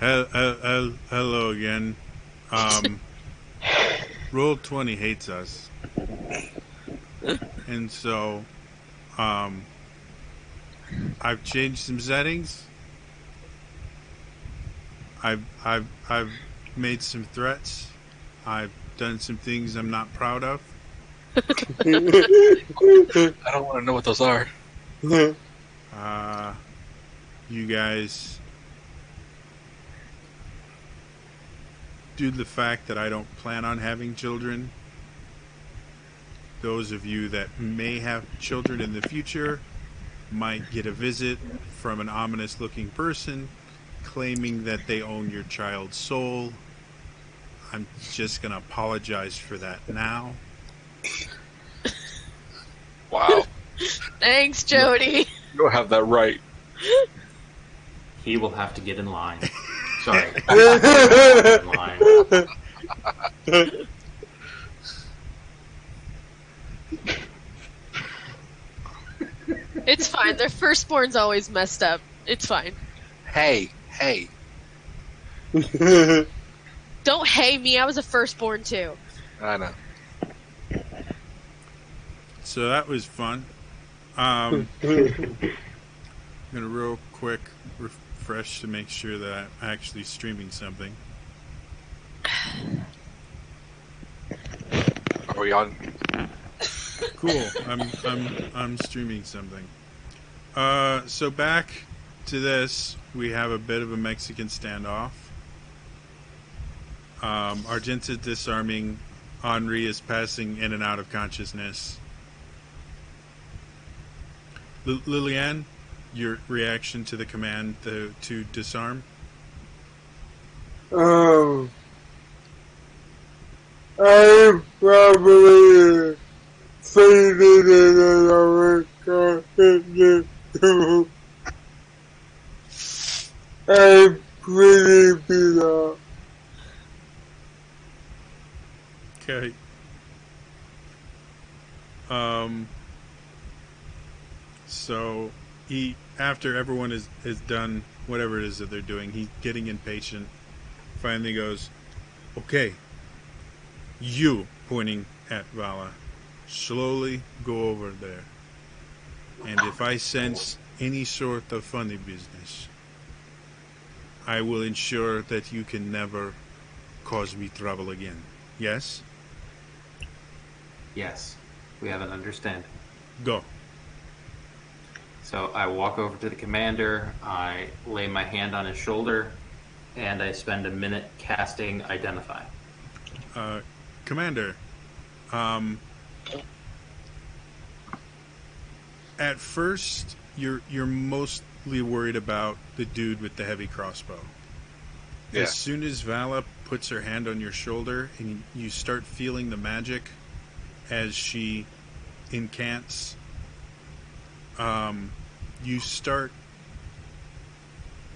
Hello again. Um, Roll 20 hates us, and so um, I've changed some settings. I've made some threats. I've done some things I'm not proud of. I don't want to know what those are. Uh, you guys, due to the fact that I don't plan on having children, those of you that may have children in the future might get a visit from an ominous looking person claiming that they own your child's soul. I'm just going to apologize for that now. Wow. Thanks, Jody. You don't have that right. He will have to get in line. Sorry. In line. It's fine. Their firstborn's always messed up. It's fine. Hey. Don't hey me. I was a firstborn too. I know. So that was fun. I'm going to real quick refresh to make sure that I'm actually streaming something. Are we on? Cool. I'm streaming something. So back to this, we have a bit of a Mexican standoff. Argenta disarming. Henri is passing in and out of consciousness. Liliane, your reaction to the command to disarm? I probably faded in another continent. I'm pretty beat up. Okay. So he, after everyone is done whatever it is that they're doing, he's getting impatient. Finally goes, "Okay, you," pointing at Vala, "slowly go over there. And if I sense any sort of funny business, I will ensure that you can never cause me trouble again. Yes? Yes, we have an understanding. Go." So I walk over to the commander, I lay my hand on his shoulder, and I spend a minute casting Identify. Commander, at first you're mostly worried about the dude with the heavy crossbow. Yeah. As soon as Vala puts her hand on your shoulder and you start feeling the magic as she incants, you start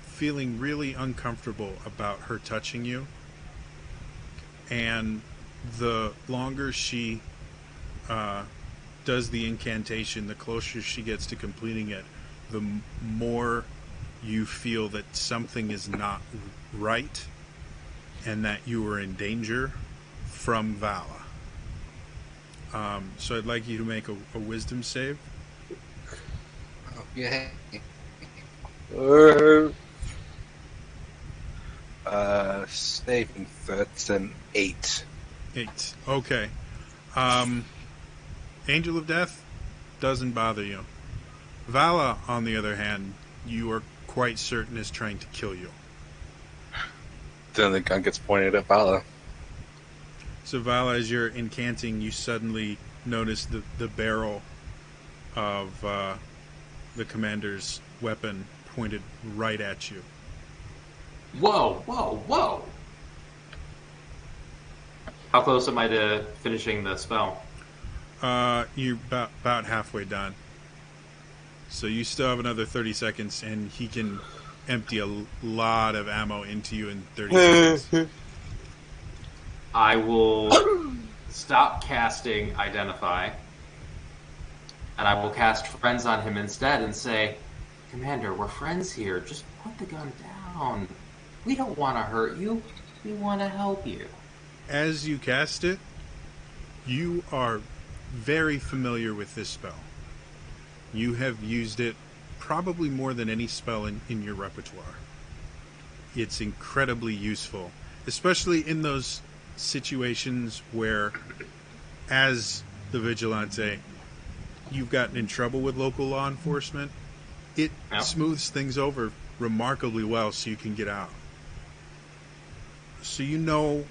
feeling really uncomfortable about her touching you. And the longer she does the incantation, the closer she gets to completing it, the more you feel that something is not right and that you are in danger from Vala. So I'd like you to make a wisdom save. Oh, yeah. Saving that's an 8. 8. Okay. Angel of Death doesn't bother you. Vala, on the other hand, you are quite certain is trying to kill you. Then the gun gets pointed at Vala. So Vala, as you're incanting, you suddenly notice the barrel of the commander's weapon pointed right at you. Whoa, whoa, whoa! How close am I to finishing the spell? You're about halfway done. So you still have another 30 seconds, and he can empty a lot of ammo into you in 30 seconds. I will stop casting Identify, and I will cast Friends on him instead and say, "Commander, we're friends here. Just put the gun down." We don't want to hurt you. We want to help you. As you cast it, you are very familiar with this spell. You have used it probably more than any spell in your repertoire. It's incredibly useful, especially in those situations where, as the vigilante, you've gotten in trouble with local law enforcement. It smooths things over remarkably well so you can get out. So you know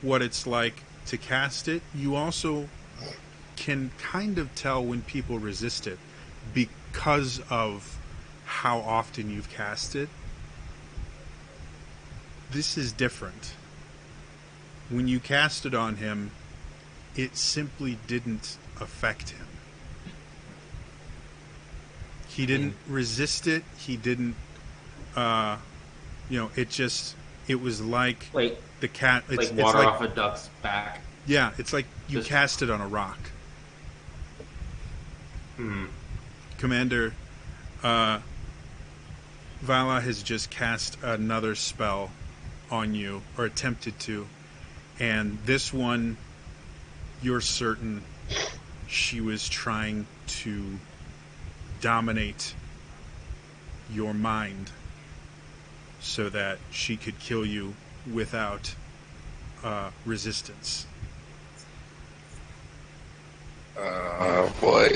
what it's like to cast it. You also can kind of tell when people resist it because of how often you've cast it. This is different. When you cast it on him, it simply didn't affect him. He didn't resist it. He didn't, it was like the cat. It's like water off a duck's back. Yeah, it's like you cast it on a rock. Commander, Vala has just cast another spell on you, or attempted to, and this one, you're certain she was trying to dominate your mind so that she could kill you without resistance. Oh boy.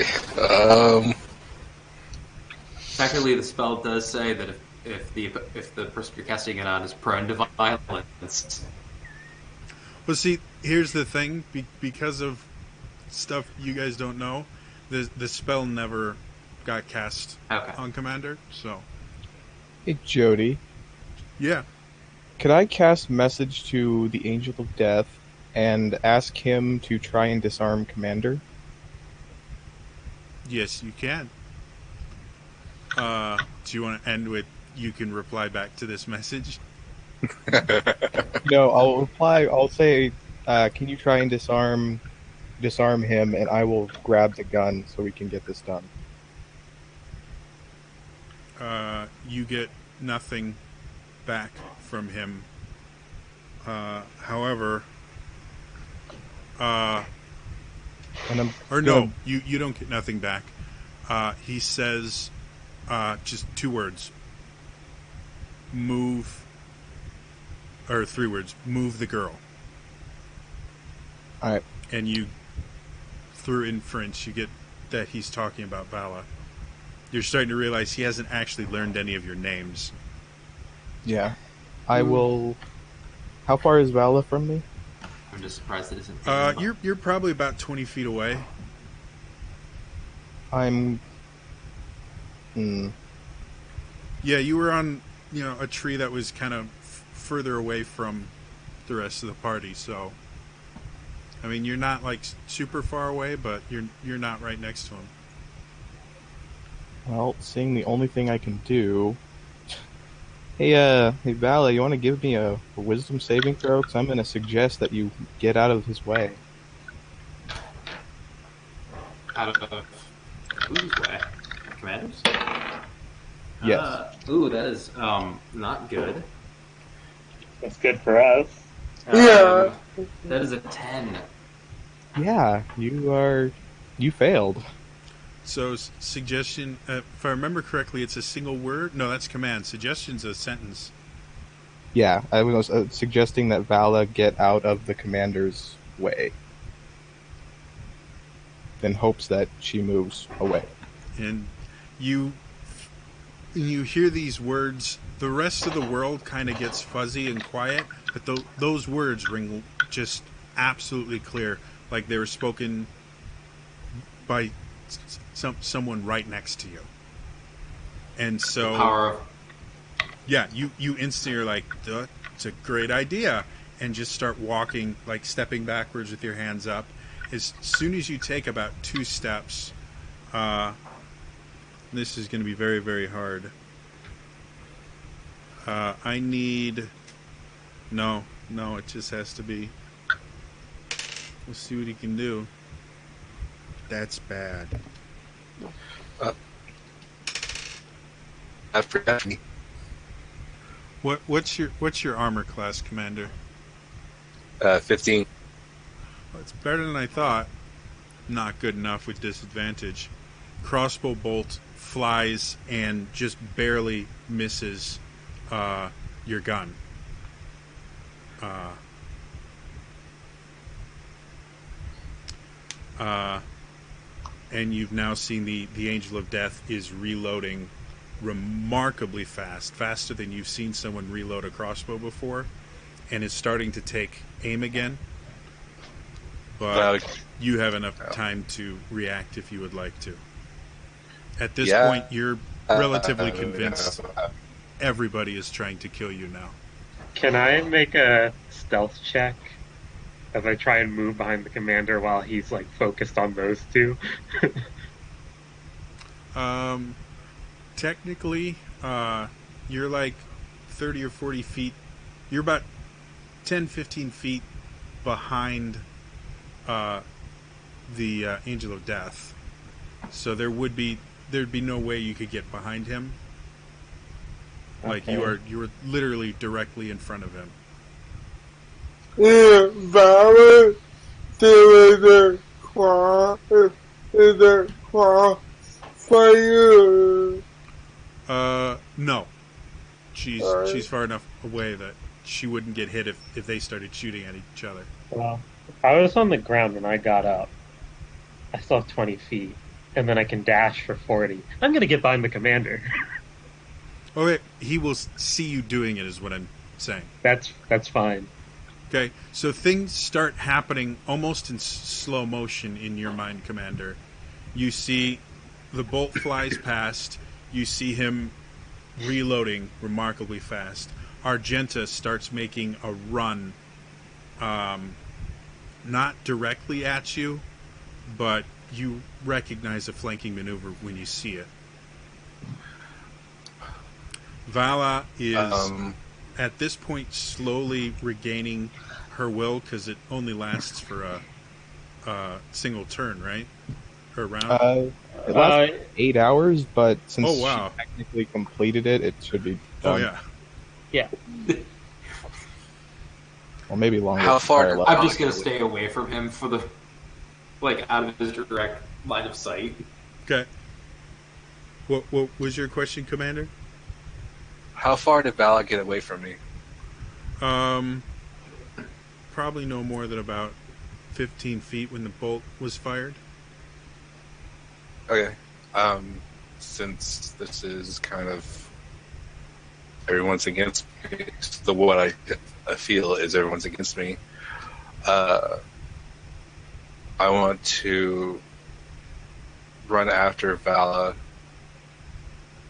Technically, the spell does say that if the person you're casting it on is prone to violence. Well, see, here's the thing. Because of stuff you guys don't know, the spell never got cast on Commander. So, hey, Jody. Yeah. Could I cast message to the Angel of Death and ask him to try and disarm Commander? Yes, you can. Do you want to end with, you can reply back to this message? No, I'll reply. I'll say, can you try and disarm him, and I will grab the gun so we can get this done. You get nothing back from him. However, you don't get nothing back. He says just 2 words. Move, or 3 words. Move the girl. All right. And you, through inference, you get that he's talking about Vala. You're starting to realize he hasn't actually learned any of your names. Yeah. I will... How far is Vala from me? I'm just surprised it isn't... You're probably about 20 feet away. I'm... Yeah, you were on, a tree that was kind of further away from the rest of the party, so... I mean, you're not, super far away, but you're not right next to him. Well, seeing the only thing I can do... Hey, Vala, you want to give me a wisdom saving throw? Because I'm going to suggest that you get out of his way. Out of whose way? Commander's? Yes. Ooh, that is not good. That's good for us. That is a 10. Yeah, you failed. So, suggestion, if I remember correctly, it's a single word? No, that's command. Suggestion's a sentence. Yeah, I was suggesting that Vala get out of the commander's way. In hopes that she moves away. And you hear these words, the rest of the world kind of gets fuzzy and quiet, but those words ring just absolutely clear, like they were spoken by someone right next to you. And so, the power of... yeah, you instantly are like, it's a great idea, and just start walking, stepping backwards with your hands up. As soon as you take about 2 steps, this is going to be very, very hard. I need... No, it just has to be... We'll see what he can do. That's bad. I forgot me. What's your armor class, Commander? 15. Well, it's better than I thought. Not good enough with disadvantage. Crossbow bolt flies and just barely misses your gun. And you've now seen the Angel of Death is reloading remarkably fast, faster than you've seen someone reload a crossbow before, and is starting to take aim again. But you have enough time to react if you would like to. At this point, you're relatively convinced everybody is trying to kill you now. Can I make a stealth check as I try and move behind the commander while he's like focused on those two? Technically, you're like 30 or 40 feet. You're about 10, 15 feet behind the Angel of Death. So there'd be no way you could get behind him. Like you are literally directly in front of him. No. She's far enough away that she wouldn't get hit if they started shooting at each other. Well, I was on the ground when I got up. I still have 20 feet, and then I can dash for 40. I'm going to get behind the commander. Okay, he will see you doing it is what I'm saying. That's fine. Okay, so things start happening almost in slow motion in your mind, Commander. You see the bolt flies past. You see him reloading remarkably fast. Argenta starts making a run, not directly at you, but you recognize a flanking maneuver when you see it. Vala is, at this point, slowly regaining her will because it only lasts for a single turn, right? Or round? It lasts 8 hours, but since she technically completed it, it should be done. Oh, yeah. Yeah. Or maybe longer. How far? I'm just going to stay away from him for the... out of his direct line of sight. Okay. What was your question, Commander? How far did Vala get away from me? Probably no more than about 15 feet when the bolt was fired. Okay. Since this is kind of everyone's against me, what I feel is everyone's against me. I want to run after Vala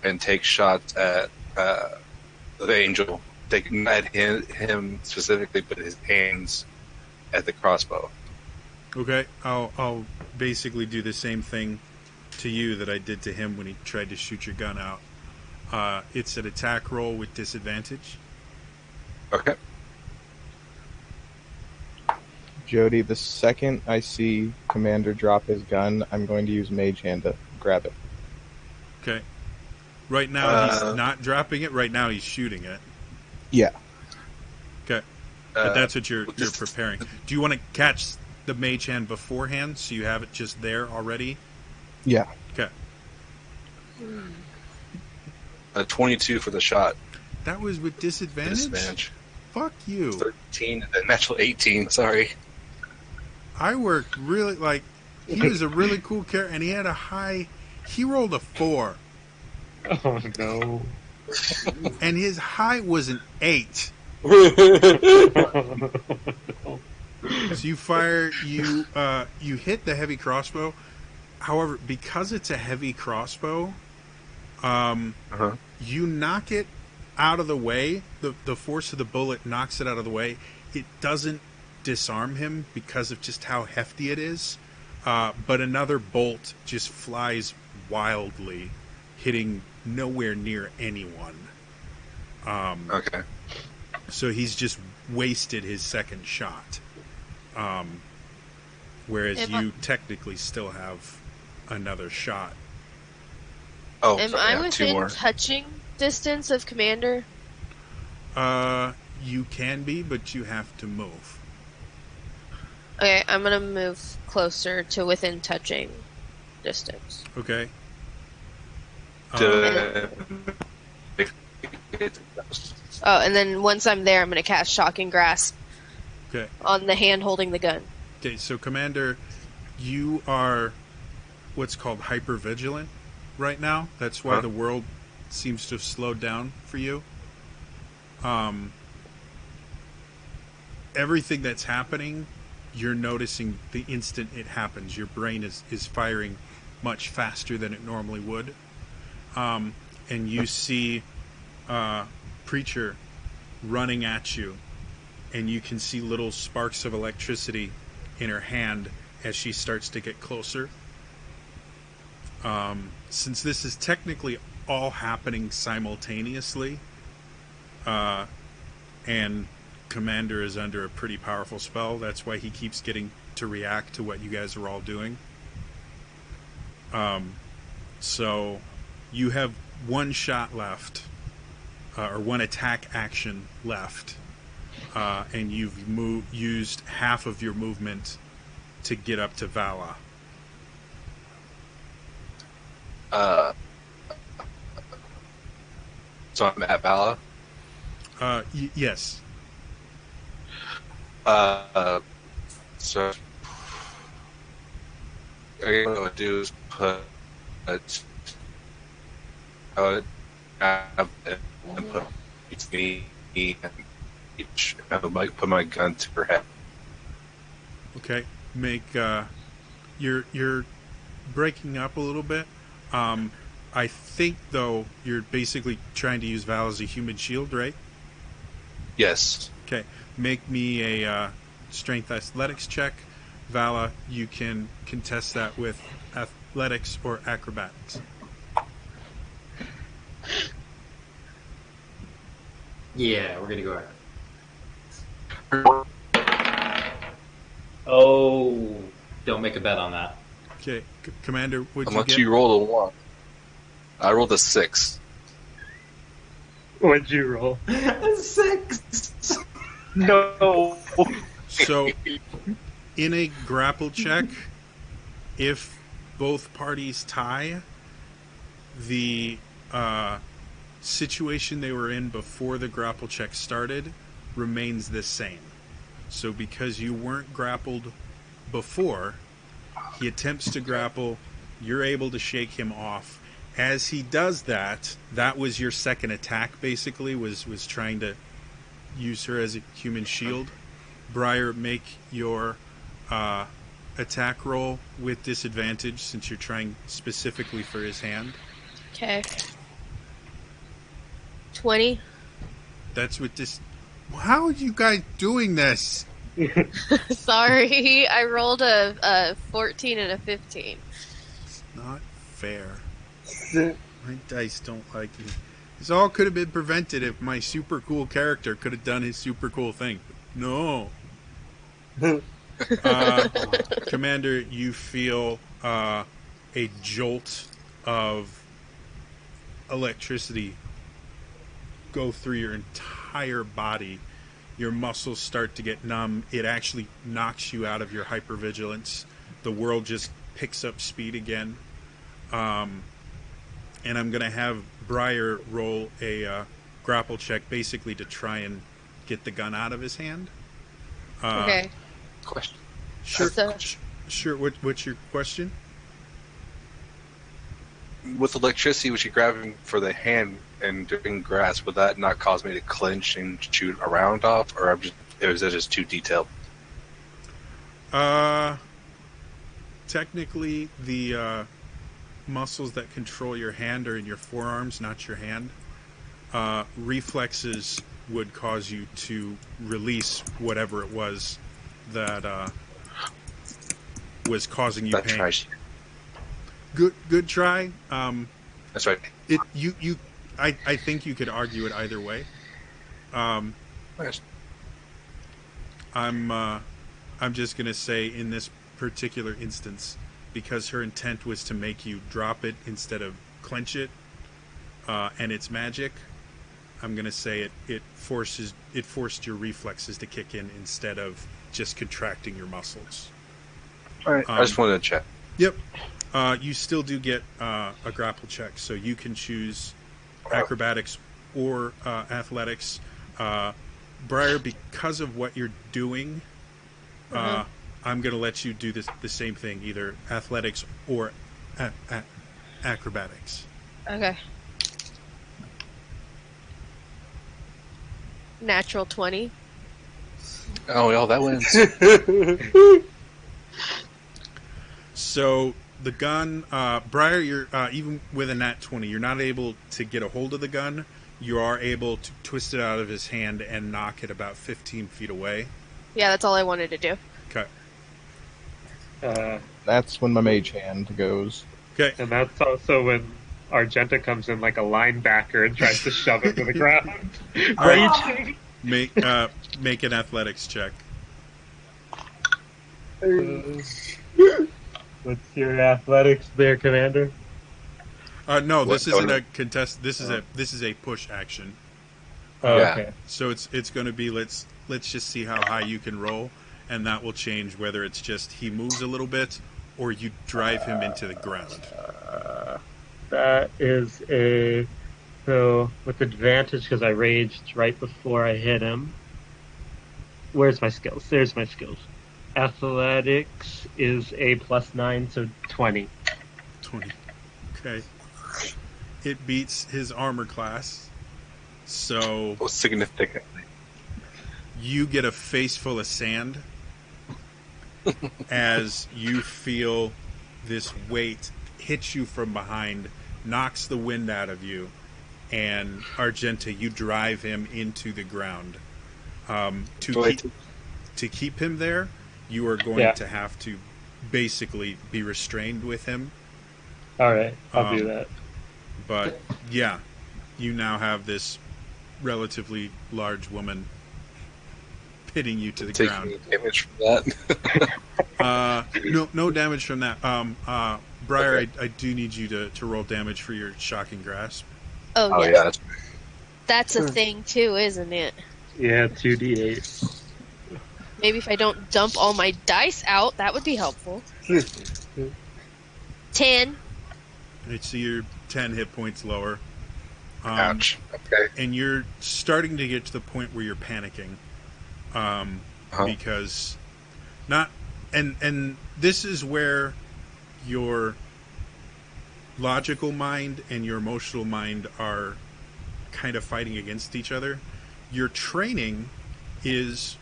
and take shots at the angel, taking not him specifically, but his hands at the crossbow. Okay, I'll basically do the same thing to you that I did to him when he tried to shoot your gun out. It's an attack roll with disadvantage. Okay. Jody, the second I see Commander drop his gun, I'm going to use Mage Hand to grab it. Okay. Right now he's not dropping it. Right now he's shooting it. Yeah. Okay. But that's what you're preparing. Do you want to catch the Mage Hand beforehand so you have it just there already? Yeah. Okay. A 22 for the shot. That was with disadvantage? Fuck you. 13 and a natural 18, sorry. I worked really, he was a really cool character, and he had he rolled a 4. Oh, no. And his high was an 8. So you fire, you hit the heavy crossbow. However, because it's a heavy crossbow, you knock it out of the way. The force of the bullet knocks it out of the way. It doesn't disarm him because of just how hefty it is. But another bolt just flies wildly, hitting nowhere near anyone. Okay. So he's just wasted his second shot. Whereas you technically still have another shot. Am I within touching distance of Commander? You can be, but you have to move. Okay, I'm gonna move closer to within touching distance. Okay. To- Oh, and then once I'm there, I'm gonna cast Shocking Grasp Okay. on the hand holding the gun. Okay. So, Commander, you are what's called hypervigilant right now. That's why Huh? the world seems to have slowed down for you. Everything that's happening, you're noticing the instant it happens. Your brain is firing much faster than it normally would. And you see Preacher running at you, and you can see little sparks of electricity in her hand as she starts to get closer. Since this is technically all happening simultaneously, and Commander is under a pretty powerful spell, that's why he keeps getting to react to what you guys are all doing. So you have one shot left, or one attack action left, and you've used half of your movement to get up to Vala. So I'm at Vala. Yes. So what I would do is put I would have it and put me and each. I would like put my gun to her head. Okay. Make you're breaking up a little bit. I think though you're basically trying to use Val as a human shield, right? Yes. Okay. Make me a strength athletics check. Vala, you can contest that with athletics or acrobatics. Yeah, we're gonna go ahead. Oh, don't make a bet on that. Okay. Commander, what'd you Unless get? you roll a 1. I rolled a 6. What'd you roll? 6. No. So, in a grapple check, if both parties tie, the situation they were in before the grapple check started remains the same. So, because you weren't grappled before, he attempts to grapple, you're able to shake him off. As he does that, that was your second attack, basically, was trying to use her as a human shield. Briar, make your attack roll with disadvantage since you're trying specifically for his hand. Okay. 20. That's with this. How are you guys doing this? Sorry, I rolled a 14 and a 15. It's not fair. My dice don't like me. This all could have been prevented if my super cool character could have done his super cool thing. No. Commander, you feel a jolt of electricity go through your entire body. Your muscles start to get numb. It actually knocks you out of your hypervigilance. The world just picks up speed again. And I'm going to have Briar roll a grapple check basically to try and get the gun out of his hand. Okay. Question. Sure. So- Sure. What's your question? With electricity, which you grab him for the hand and doing grass, would that not cause me to clench and shoot a round off, or is that just too detailed? Technically, the muscles that control your hand are in your forearms, not your hand. Reflexes would cause you to release whatever it was that was causing you That pain. tries. Good try. That's right. I think you could argue it either way. Nice. I'm just gonna say in this particular instance, because her intent was to make you drop it instead of clench it, and it's magic. I'm gonna say it forced your reflexes to kick in instead of just contracting your muscles. All right. I just wanted to check. Yep. You still do get a grapple check, so you can choose acrobatics or athletics. Briar, because of what you're doing, I'm going to let you do the same thing, either athletics or acrobatics. Okay. Natural 20. Oh, well, that wins. So the gun, Briar, you're even with a nat 20, you're not able to get a hold of the gun. You are able to twist it out of his hand and knock it about 15 feet away. Yeah, that's all I wanted to do. Okay. That's when my mage hand goes. Okay. And that's also when Argenta comes in like a linebacker and tries to shove it to the ground. All right. Raging. Make an athletics check. What's your athletics there, Commander? No, this isn't a contest. This is a push action. Oh, Yeah. okay. So it's going to be let's just see how high you can roll, and that will change whether it's just he moves a little bit or you drive him into the ground. That is a... So, with advantage, because I raged right before I hit him. Where's my skills? There's my skills. Athletics is a +9, so 20. 20. Okay. It beats his armor class. So Oh, significantly. you get a face full of sand as you feel this weight hit you from behind, knocks the wind out of you, and Argenta, you drive him into the ground. To keep him there, you are going to have to basically be restrained with him. Alright, I'll do that. But yeah, you now have this relatively large woman pitting you to the ground. Taking damage from that. No damage from that. Briar, okay. I do need you to roll damage for your shocking grasp. Oh yeah. yeah. That's a thing too, isn't it? Yeah, 2d8. Maybe if I don't dump all my dice out, that would be helpful. 10. I see you're 10 hit points lower. Ouch. Okay. And you're starting to get to the point where you're panicking. Because not... And this is where your logical mind and your emotional mind are kind of fighting against each other. Your training is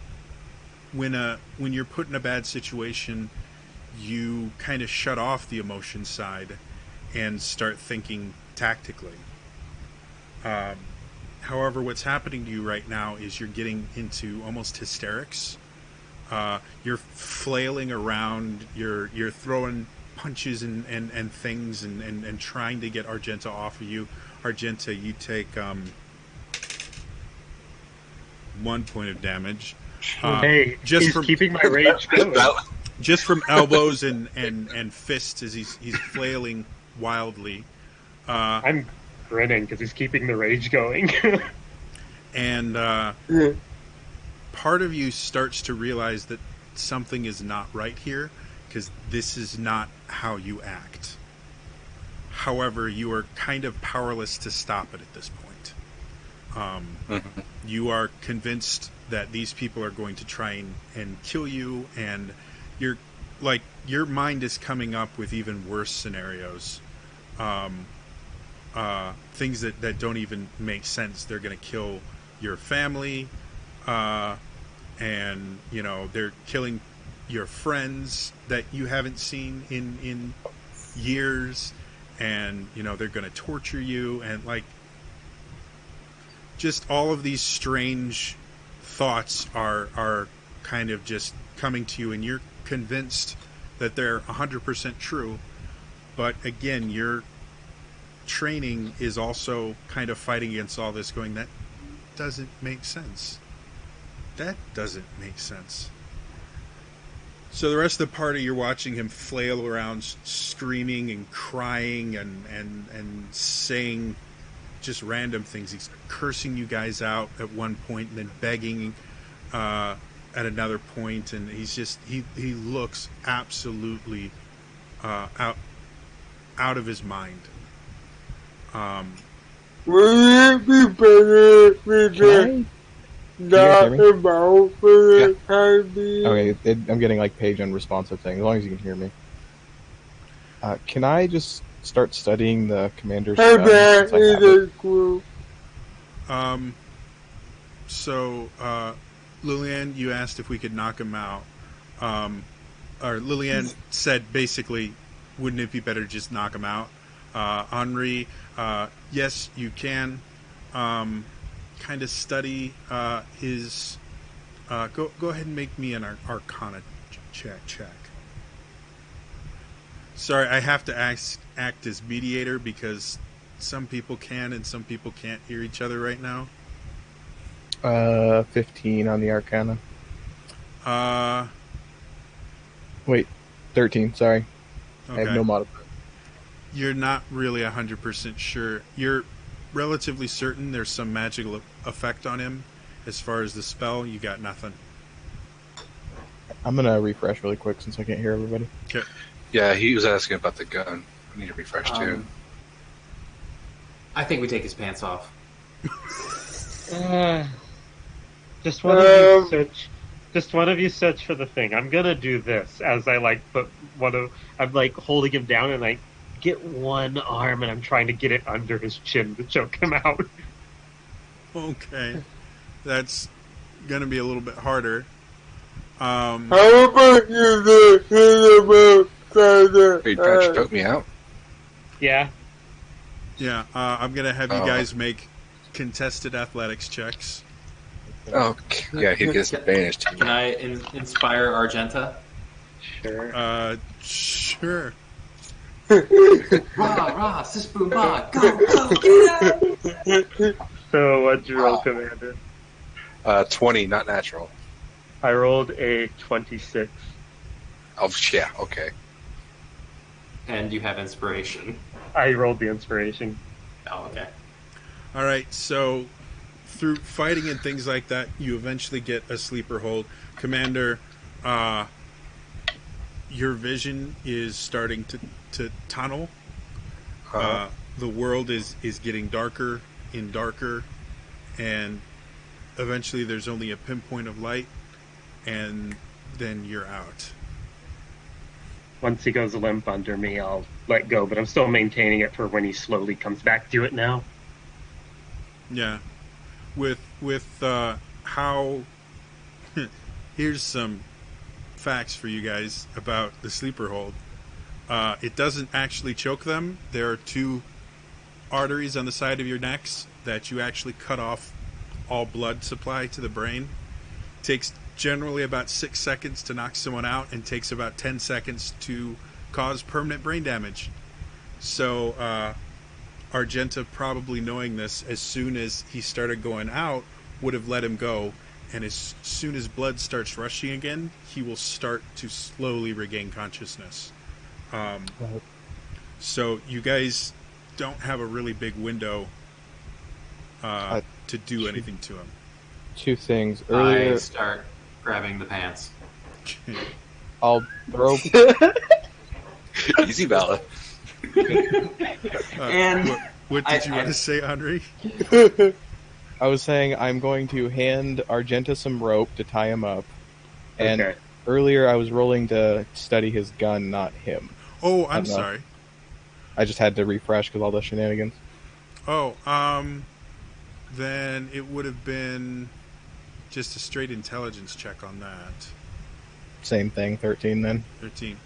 when you're put in a bad situation, you kind of shut off the emotion side and start thinking tactically. However, what's happening to you right now is you're getting into almost hysterics. You're flailing around, you're throwing punches and things and trying to get Argenta off of you. Argenta, you take 1 point of damage. Hey, he's keeping my rage going. Just from elbows and fists as he's flailing wildly. I'm grinning because he's keeping the rage going. And part of you starts to realize that something is not right here, because this is not how you act. However, you are kind of powerless to stop it at this point. You are convinced that these people are going to try and kill you, and your mind is coming up with even worse scenarios. Things that don't even make sense. They're going to kill your family, and they're killing your friends that you haven't seen in years, and they're going to torture you, and just all of these strange thoughts are kind of just coming to you, and you're convinced that they're 100% true. But again, your training is also kind of fighting against all this, going, that doesn't make sense. That doesn't make sense. So the rest of the party, you're watching him flail around, screaming and crying and saying just random things. He's cursing you guys out at one point and then begging at another point, and he looks absolutely out of his mind. Will it be better if we just not hear me? about for the time being? Okay, I'm getting like page unresponsive thing. As long as you can hear me. Can I just start studying the commander's Hey, gun man, since I have it? cool. So Lillian, you asked if we could knock him out. Or Lillian said basically, wouldn't it be better to just knock him out? Henri, yes, you can kind of study his. Go ahead and make me an Arcana check. Sorry, I have to act as mediator because some people can and some people can't hear each other right now. 15 on the Arcana. Uh, Wait, 13. Sorry, okay. I have no modifier. You're not really 100% sure. You're relatively certain there's some magical effect on him. As far as the spell, you got nothing. I'm gonna refresh really quick since I can't hear everybody. Okay. Yeah, he was asking about the gun. I need to refresh too. I think we take his pants off. Just one of you search. Just one of you search for the thing. I'm gonna do this as I put I'm holding him down and get one arm and I'm trying to get it under his chin to choke him out. Okay. That's gonna be a little bit harder. How about you just hit about Are you trying to choke me out? Yeah. Yeah, I'm gonna have you guys make contested athletics checks. Oh, yeah, he gets advantage too. Can I inspire Argenta? Sure. Sure. Rah, rah, sis boom ba, go, get out! So what'd you roll, Commander? 20, not natural. I rolled a 26. Oh, yeah, okay. And you have inspiration. I rolled the inspiration. Oh, okay. All right, so through fighting and things like that, you eventually get a sleeper hold. Commander, your vision is starting to tunnel. The world is getting darker and darker, and eventually there's only a pinpoint of light, and then you're out. Once he goes limp under me, I'll let go, but I'm still maintaining it for when he slowly comes back to it now. Yeah. With how... Here's some facts for you guys about the sleeper hold. It doesn't actually choke them. There are 2 arteries on the side of your necks that you actually cut off all blood supply to the brain. Takes generally about 6 seconds to knock someone out and takes about 10 seconds to cause permanent brain damage. So Argenta, probably knowing this, as soon as he started going out, would have let him go, and as soon as blood starts rushing again, he will start to slowly regain consciousness. So you guys don't have a really big window to do anything to him. 2 things. I Earlier, start grabbing the pants. I'll throw. Easy, Bella. And what did you want to say, Henri? I was saying I'm going to hand Argenta some rope to tie him up. And Okay. earlier I was rolling to study his gun, not him. Oh, I'm I know. sorry. I just had to refresh because all the shenanigans. Oh, then it would have been just a straight intelligence check on that. Same thing, 13 then. 13.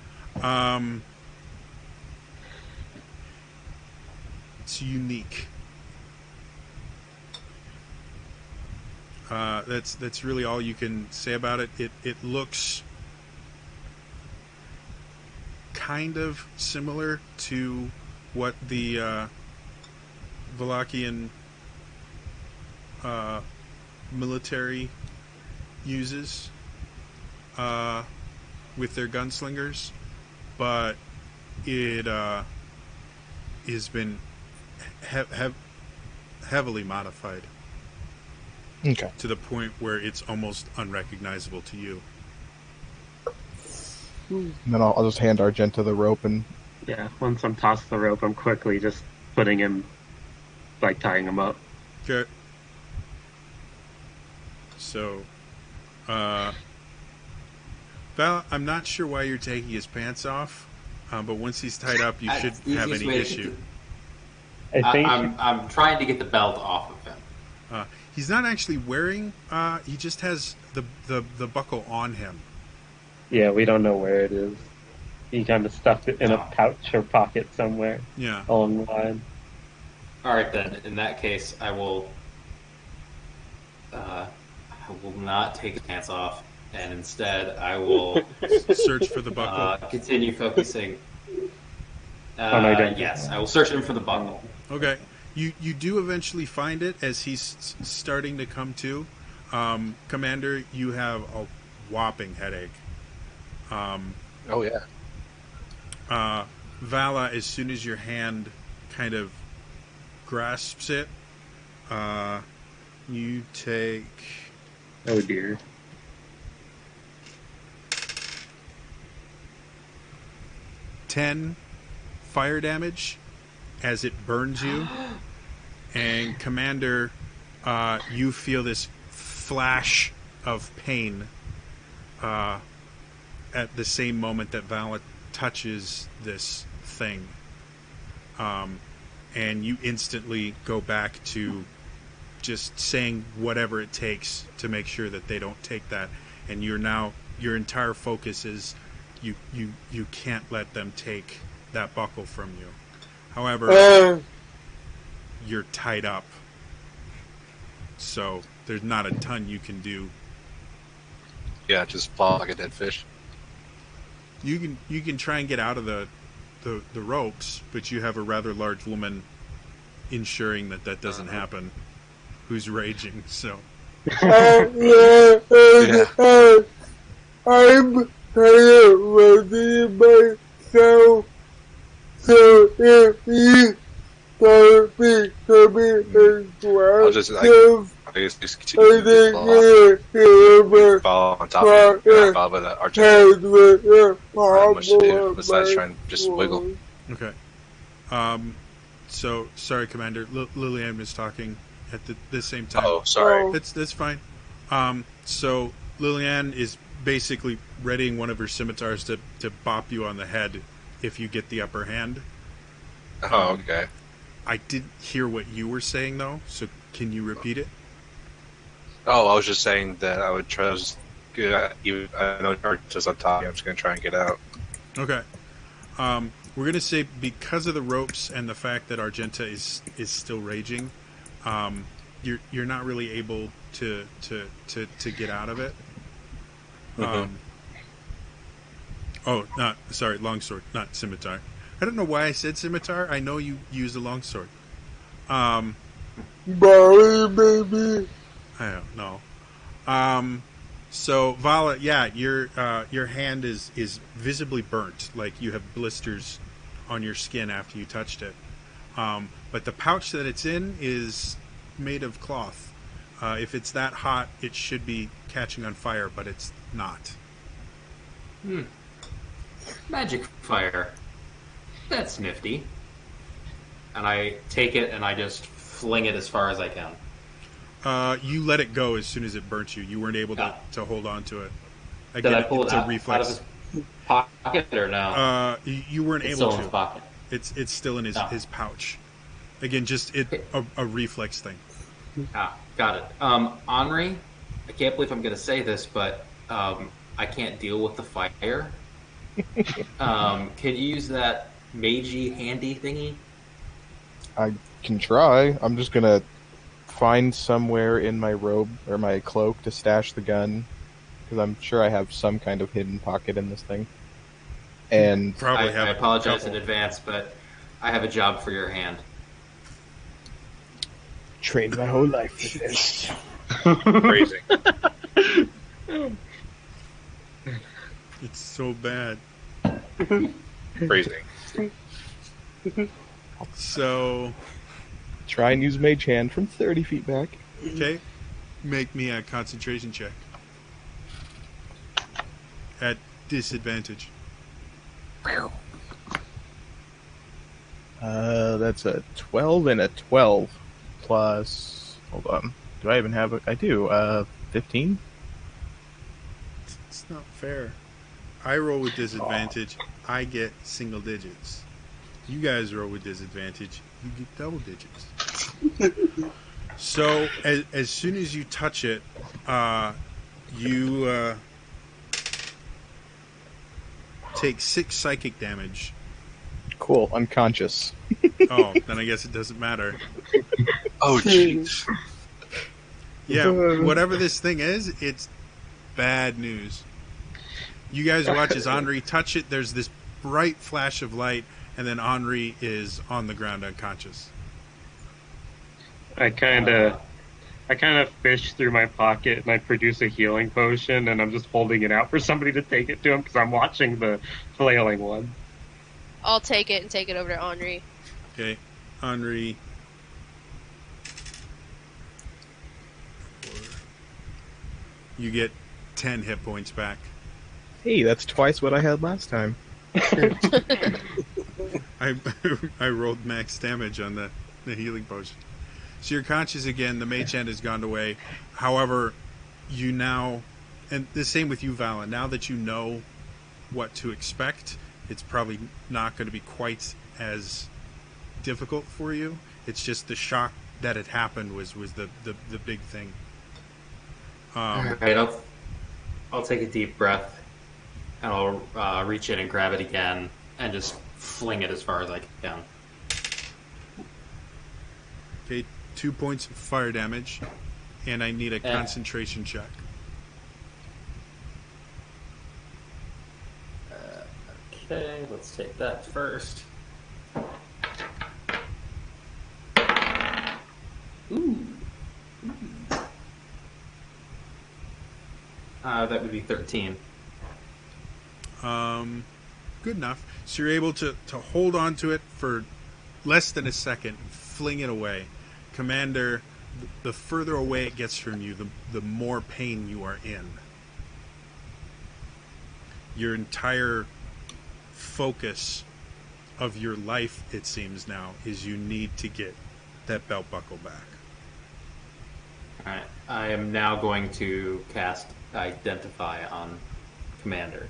It's unique. That's really all you can say about it. It looks kind of similar to what the Valachian military uses with their gunslingers, but it has been heavily modified Okay. to the point where it's almost unrecognizable to you. And then I'll just hand Argenta the rope and Yeah, once I'm tossed the rope, I'm quickly just putting him, like tying him up. Okay. So, Val, I'm not sure why you're taking his pants off, but once he's tied up, you shouldn't have Easiest any way to issue. I think I'm trying to get the belt off of him. He's not actually wearing. He just has the buckle on him. yeah, we don't know where it is. He kind of stuffed it in a pouch or pocket somewhere Yeah. along the line. All right, then. In that case, I will not take his pants off, and instead I will Search for the buckle. continue focusing. On identity. Yes, I will search him for the buckle. Okay. You do eventually find it as he's starting to come to. Commander, you have a whopping headache. Oh yeah. Vala, as soon as your hand kind of grasps it, you take Oh dear. 10 fire damage as it burns you. And Commander, you feel this flash of pain at the same moment that Vala touches this thing. And you instantly go back to just saying whatever it takes to make sure that they don't take that. And your entire focus is you can't let them take that buckle from you. However, you're tied up, so there's not a ton you can do. Yeah, just fall like a dead fish. You can try and get out of the ropes, but you have a rather large woman ensuring that doesn't happen, who's raging. So Yeah. I'm kind of ready myself, so if you start becoming I'll just aggressive, I guess just I continue to think just fall on top of him. And I fall with the Argenta. Not much to do besides trying to just wiggle. okay. So sorry, Commander. Lillian was talking at the same time. Oh, sorry. That's fine. So Lillian is basically readying one of her scimitars to bop you on the head if you get the upper hand. Oh, okay. I didn't hear what you were saying though, so can you repeat it? Oh, I was just saying that I would try to just even I know Argenta's on top. I'm just gonna try and get out. Okay. We're gonna say because of the ropes and the fact that Argenta is still raging, you're not really able to get out of it. Longsword, not scimitar. I don't know why I said scimitar. I know you use a longsword. Bye, baby. I don't know. So Vala, yeah, your hand is visibly burnt, like you have blisters on your skin after you touched it. But the pouch that it's in is made of cloth. If it's that hot, it should be catching on fire, but it's not. Magic fire. That's nifty. And I take it and I just fling it as far as I can. You let it go as soon as it burnt you. You weren't able to hold on to it. Did I pull it's it a out reflex. of his pocket or no? You weren't It's able still in to. his pocket. It's still in his pouch. Again, just a reflex thing. Got it. Henri, I can't believe I'm going to say this, but I can't deal with the fire. Can you use that magey handy thingy? I can try. I'm just gonna find somewhere in my robe or my cloak to stash the gun, because I'm sure I have some kind of hidden pocket in this thing. And Probably I apologize in advance, but I have a job for your hand. trained my whole life for this. Crazy. It's so bad. Crazy. So, Try and use Mage Hand from 30 feet back. Okay. Make me a concentration check. At disadvantage. That's a 12 and a 12 plus. Hold on. Do I even have it? I do. 15. It's not fair. I roll with disadvantage. I get single digits. You guys roll with disadvantage. You get double digits. So as soon as you touch it, you take 6 psychic damage. Cool. Unconscious. Oh, then I guess it doesn't matter. Oh, jeez. Yeah, whatever this thing is, it's bad news. You guys watch as Henri touch it. There's this bright flash of light, and then Henri is on the ground unconscious. I kind of fish through my pocket and I produce a healing potion, and I'm just holding it out for somebody to take it to him because I'm watching the flailing one. I'll take it and take it over to Henri. Okay, Henri. You get 10 hit points back. Hey, that's twice what I had last time. I rolled max damage on the healing potion. So you're conscious again. The mage hand has gone away. However, you now, and the same with you, Vala. Now that you know what to expect, it's probably not going to be quite as difficult for you. It's just the shock that it happened was the big thing. All right, I'll take a deep breath, and I'll reach in and grab it again, and just fling it as far as I can. Okay, 2 points of fire damage, and I need a Yeah. concentration check. Okay, let's take that first. Ooh. That would be 13. Good enough. So you're able to hold on to it for less than a second and fling it away. Commander, the further away it gets from you, the more pain you are in. Your entire focus of your life, it seems now, is you need to get that belt buckle back. Alright, I am now going to cast Identify on Commander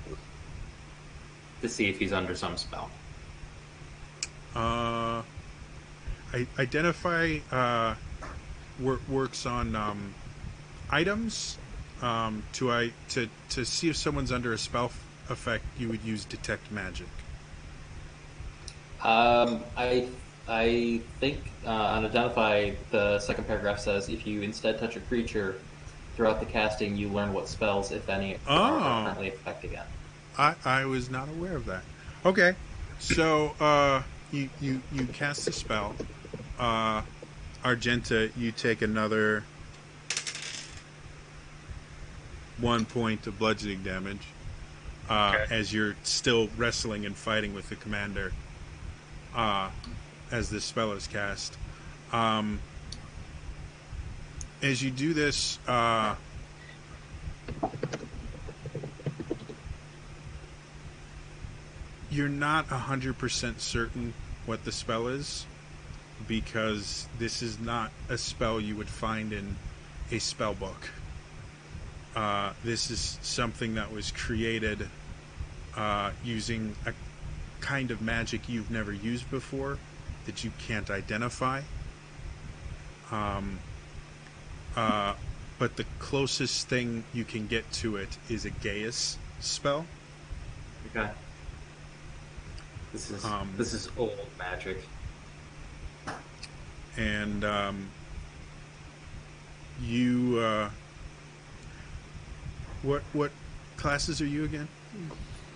to see if he's under some spell. Identify works on items. To see if someone's under a spell effect, you would use Detect Magic. I think on Identify, the second paragraph says if you instead touch a creature throughout the casting, you learn what spells, if any, are currently affecting it. I was not aware of that. Okay, so you cast a spell. Argenta, you take another 1 point of bludgeoning damage as you're still wrestling and fighting with the commander as this spell is cast. As you do this, you're not 100% certain what the spell is, because this is not a spell you would find in a spell book. This is something that was created using a kind of magic you've never used before that you can't identify. But the closest thing you can get to it is a Gaius spell. Okay. This is old magic. And you what classes are you again?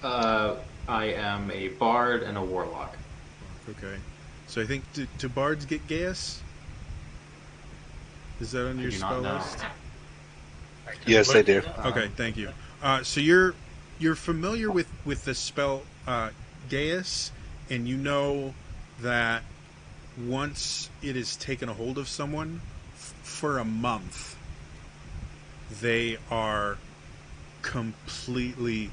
I am a bard and a warlock. Okay, so I think do bards get Gaius? Is that on your do not spell know. list? Yes, they do. Okay, thank you. So you're familiar with the spell Gaius, and you know that once it is taken a hold of someone, for a month, they are completely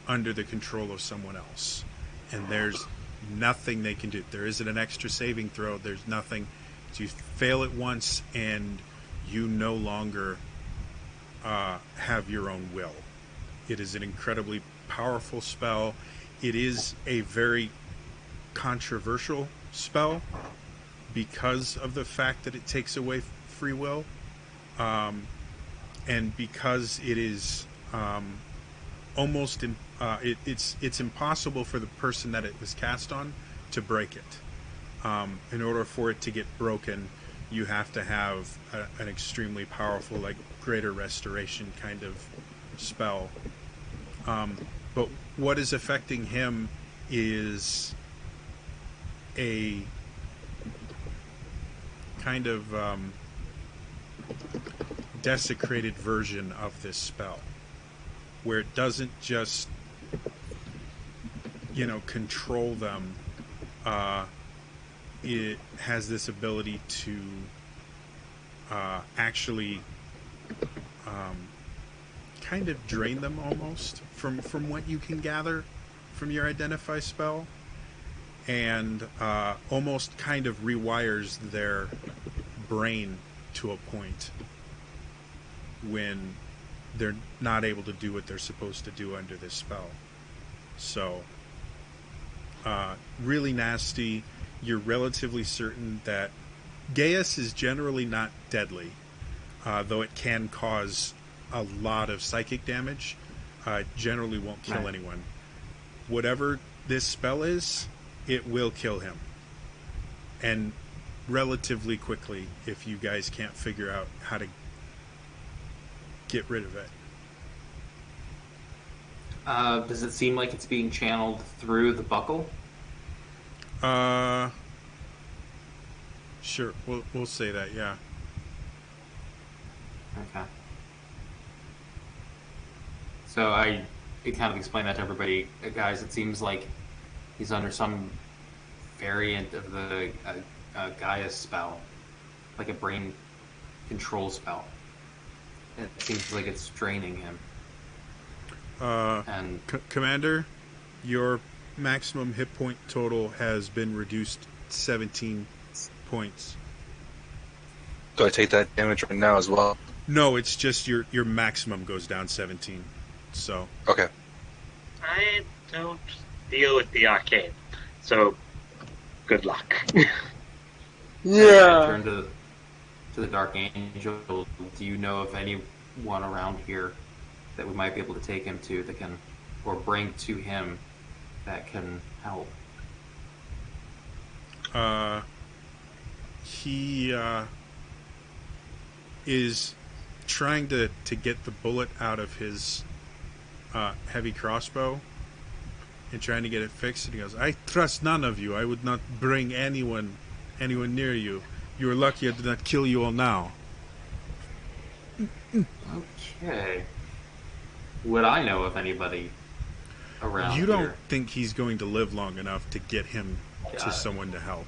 under the control of someone else. And there's nothing they can do. There isn't an extra saving throw. There's nothing. So you fail it once, and you no longer have your own will. It is an incredibly powerful spell. It is a very controversial spell because of the fact that it takes away free will, and because it is it's impossible for the person that it was cast on to break it. In order for it to get broken, you have to have an extremely powerful, like, greater restoration kind of spell. But what is affecting him is a kind of desecrated version of this spell, where it doesn't just, control them. It has this ability to actually kind of drain them almost from what you can gather from your identify spell, and almost kind of rewires their brain to a point when they're not able to do what they're supposed to do under this spell. So really nasty. You're relatively certain that Gaius is generally not deadly, though it can cause a lot of psychic damage. Generally won't kill anyone. Whatever this spell is, it will kill him, and relatively quickly if you guys can't figure out how to get rid of it. Does it seem like it's being channeled through the buckle? Sure, we'll say that, yeah. Okay. So I kind of explain that to everybody. Guys, it seems like he's under some variant of the Gaius spell, like a brain control spell. It seems like it's draining him. And Commander, your maximum hit point total has been reduced 17 points. Do I take that damage right now as well? No, it's just your maximum goes down 17. So Okay. I don't deal with the arcane, so good luck. Yeah. turn to the Dark Angel. Do you know of anyone around here that we might be able to take him to that can, or bring to him, that can help? He is trying to get the bullet out of his heavy crossbow and trying to get it fixed, and he goes, "I trust none of you. I would not bring anyone near you. You are lucky I did not kill you all now." Okay. Would I know of anybody around You here? don't think he's going to live long enough to get him Got to it. someone to help.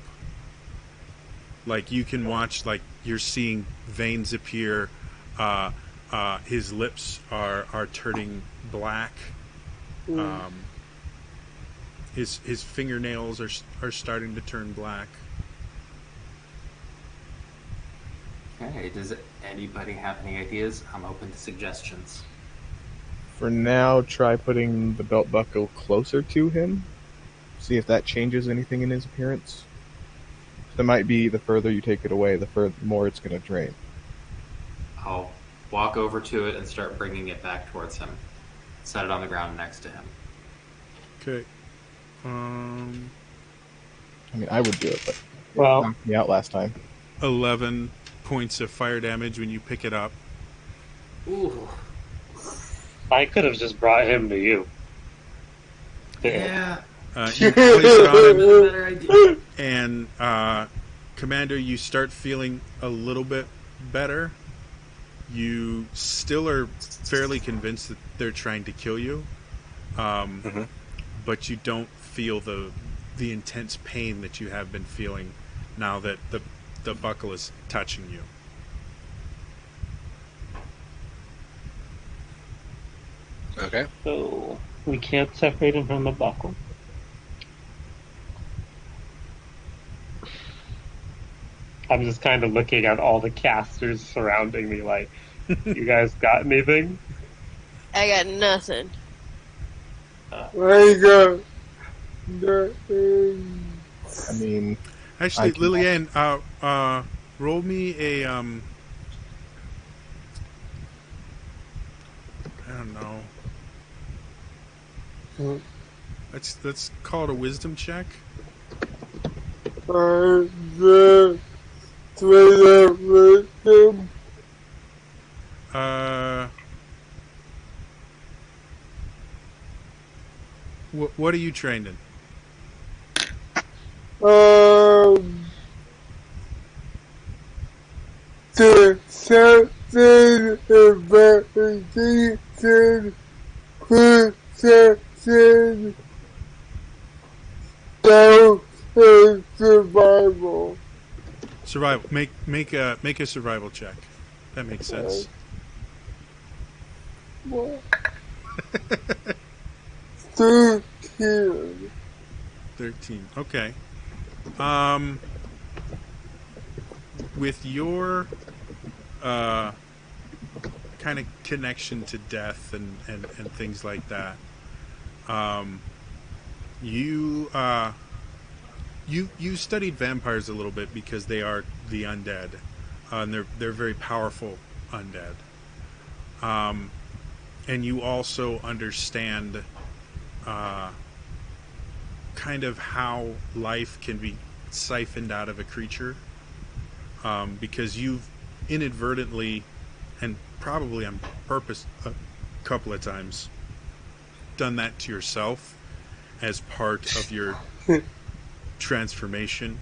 Like, you can watch, like, you're seeing veins appear, his lips are turning black, his fingernails are starting to turn black. Okay, does anybody have any ideas? I'm open to suggestions. For now, try putting the belt buckle closer to him. See if that changes anything in his appearance. That might be the further you take it away, the more it's going to drain. I'll walk over to it and start bringing it back towards him. Set it on the ground next to him. Okay. I mean, I would do it, but Well, knocked me out last time. 11 points of fire damage when you pick it up. Ooh. I could have just brought him to you. Yeah. You place it on him, Better idea. and Commander, you start feeling a little bit better. You still are fairly convinced that they're trying to kill you, but you don't feel the intense pain that you have been feeling now that the buckle is touching you. Okay. So we can't separate him from the buckle. I'm just kind of looking at all the casters surrounding me like, you guys got anything? I got nothing. I got nothing. I mean, Actually, I can- Lillian, roll me a I don't know. Let's call it a wisdom check. The trailer wisdom. What are you trained in? The something investigation, perception, doubt, and survival. Survival. Make a survival check. That makes sense. What? 13. 13. Okay. With your kind of connection to death and things like that, you studied vampires a little bit because they are the undead, and they're very powerful undead. And you also understand kind of how life can be siphoned out of a creature, because you've inadvertently and probably on purpose a couple of times done that to yourself as part of your transformation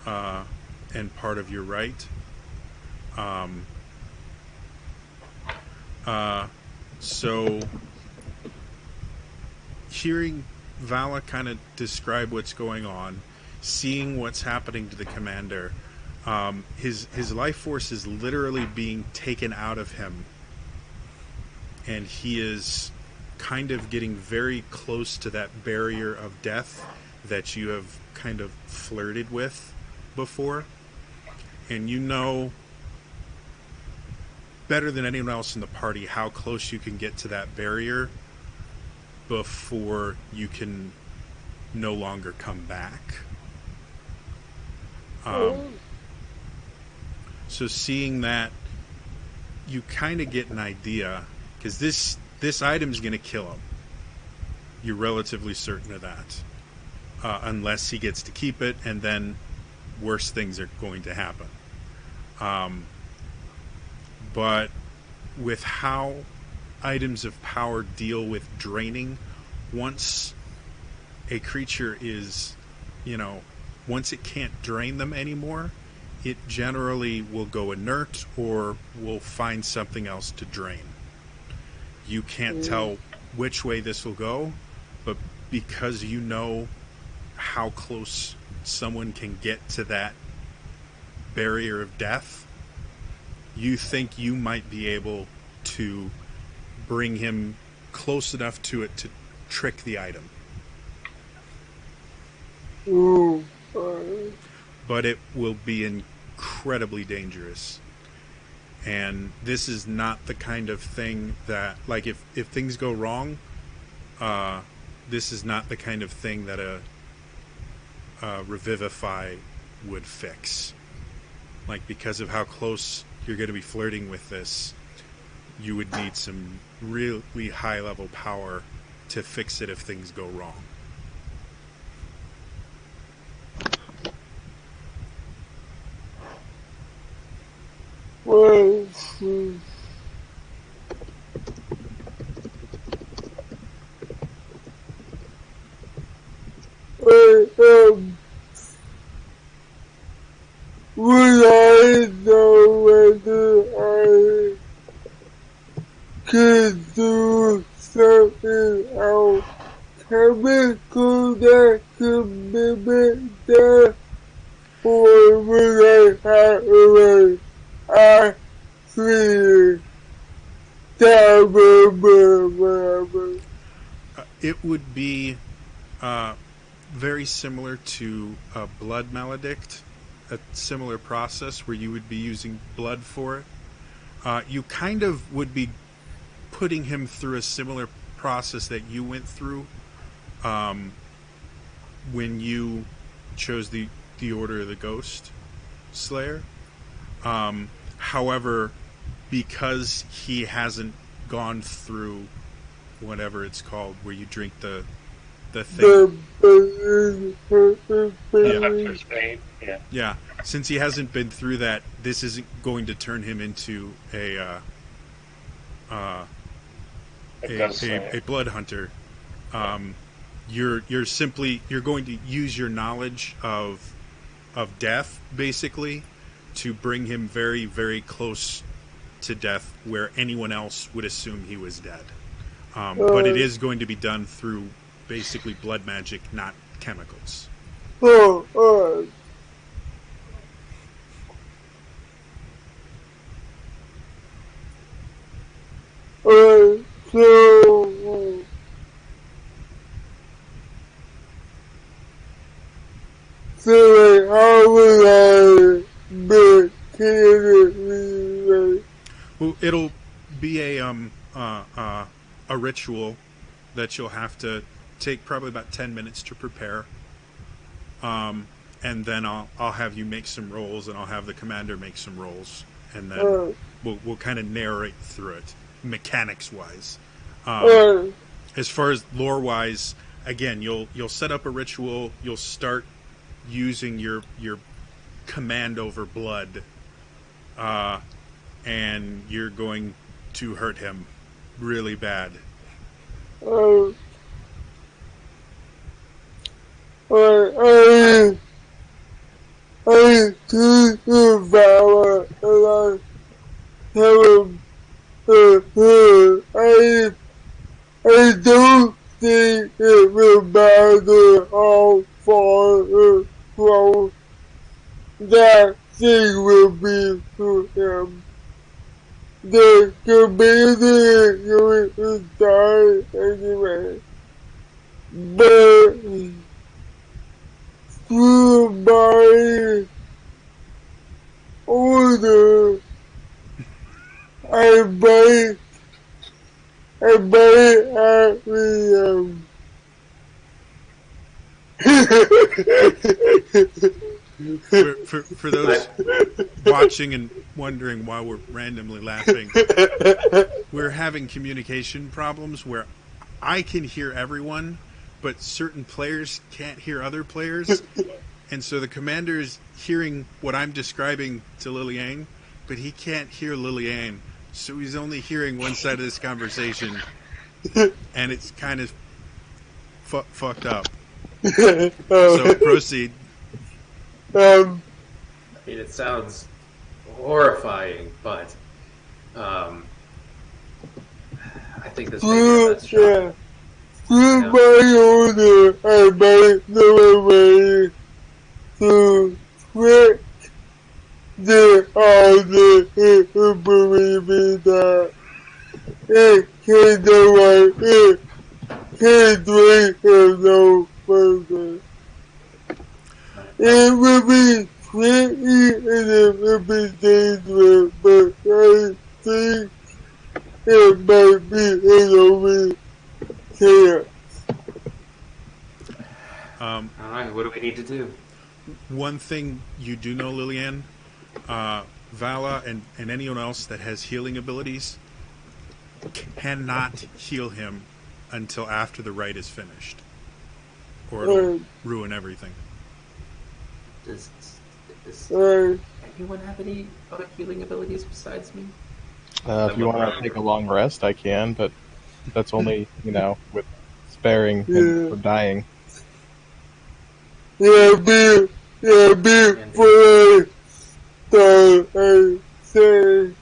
and part of your right. So hearing Vala kind of describe what's going on, seeing what's happening to the commander, his life force is literally being taken out of him, and he is kind of getting very close to that barrier of death that you have kind of flirted with before. And you know better than anyone else in the party how close you can get to that barrier before you can no longer come back. So seeing that, you kind of get an idea, because this item's going to kill him. You're relatively certain of that, unless he gets to keep it, and then worse things are going to happen. But with how items of power deal with draining, once a creature is, once it can't drain them anymore, it generally will go inert or will find something else to drain. You can't tell which way this will go, but because you know how close someone can get to that barrier of death, you think you might be able to bring him close enough to it to trick the item. But it will be incredibly dangerous. And this is not the kind of thing that, like, if things go wrong, this is not the kind of thing that a Revivify would fix. Like, because of how close you're going to be flirting with this, you would need some really high level power to fix it if things go wrong. Would I know whether I could do something else chemical that could mimic that? What would I have away? I see whatever. It would be very similar to a blood maledict, a similar process where you would be using blood for it. You kind of would be putting him through a similar process that you went through when you chose the Order of the Ghost Slayer. However, because he hasn't gone through whatever it's called, where you drink the thing. For Spain. Yeah. Yeah, since he hasn't been through that, this isn't going to turn him into a blood hunter. You're going to use your knowledge of death, basically, to bring him very, very close to death, where anyone else would assume he was dead. But it is going to be done through basically blood magic, not chemicals. Oh, so how would I be kidding? Well, it'll be a ritual that you'll have to take probably about 10 minutes to prepare. And then I'll have you make some rolls, and I'll have the commander make some rolls, and then we'll kind of narrate through it, mechanics wise. As far as lore wise, again, you'll set up a ritual. You'll start using your command over blood, and you're going to hurt him really bad. I do devour a I don't think it will matter how far from that thing will be to him. The commander is going to die anyway. But through my order, I might actually For those watching and wondering why we're randomly laughing, we're having communication problems where I can hear everyone, but certain players can't hear other players, and so the commander is hearing what I'm describing to Liliane, but he can't hear Liliane, so he's only hearing one side of this conversation, and it's kind of fucked up. So proceed. I mean, it sounds horrifying, but I think this may be our best shot. Through my order, I might know a way to trick the other into believing that it can do what it can drink and no further. It will be tricky and it will be dangerous, but I think it might be an only chance. Alright, what do we need to do? One thing you do know, Liliane, Vala and anyone else that has healing abilities cannot heal him until after the rite is finished, or it'll ruin everything. Does anyone have any other healing abilities besides me? If you want to take a long rest, I can, but that's only, with sparing him from dying. Before I say.